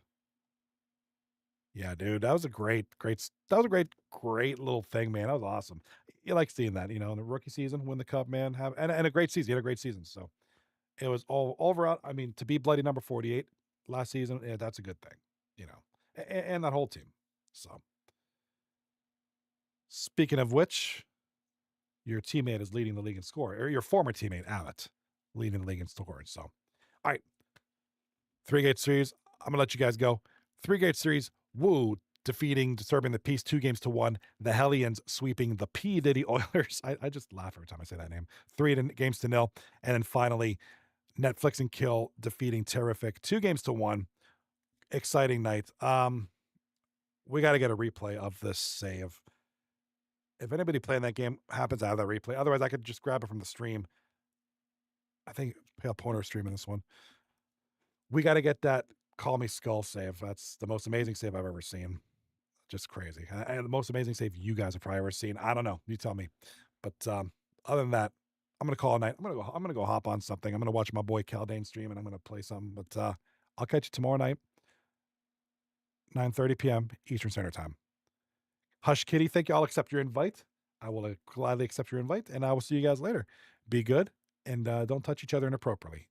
Yeah, dude, that was a great little thing, man. That was awesome. You like seeing that, in the rookie season, win the cup, man. And a great season. He had a great season. So it was all overall. I mean, to be bloody number 48 last season, yeah, that's a good thing, and that whole team. So speaking of which, your teammate is leading the league in score, or your former teammate, Alec, leading the league in score. So, all right. 3-gate series. I'm going to let you guys go. 3-gate series. Woo defeating, disturbing the Peace 2-1. The Hellions sweeping the P. Diddy Oilers. I just laugh every time I say that name. 3 games to 0. And then finally, Netflix and Kill defeating Tarrific 2-1. Exciting night. We got to get a replay of this save. If anybody playing that game happens to have that replay, otherwise I could just grab it from the stream. I think Pale Pointer streaming this one. We got to get that Call Me Skull save. That's the most amazing save I've ever seen. Just crazy. And the most amazing save you guys have probably ever seen. I don't know. You tell me. But other than that, I'm gonna call it night. I'm gonna go hop on something. I'm gonna watch my boy Caldane stream and I'm gonna play something. But I'll catch you tomorrow night, 9:30 p.m. Eastern Standard Time. Hush Kitty, thank you. I'll accept your invite. I will gladly accept your invite, and I will see you guys later. Be good and don't touch each other inappropriately.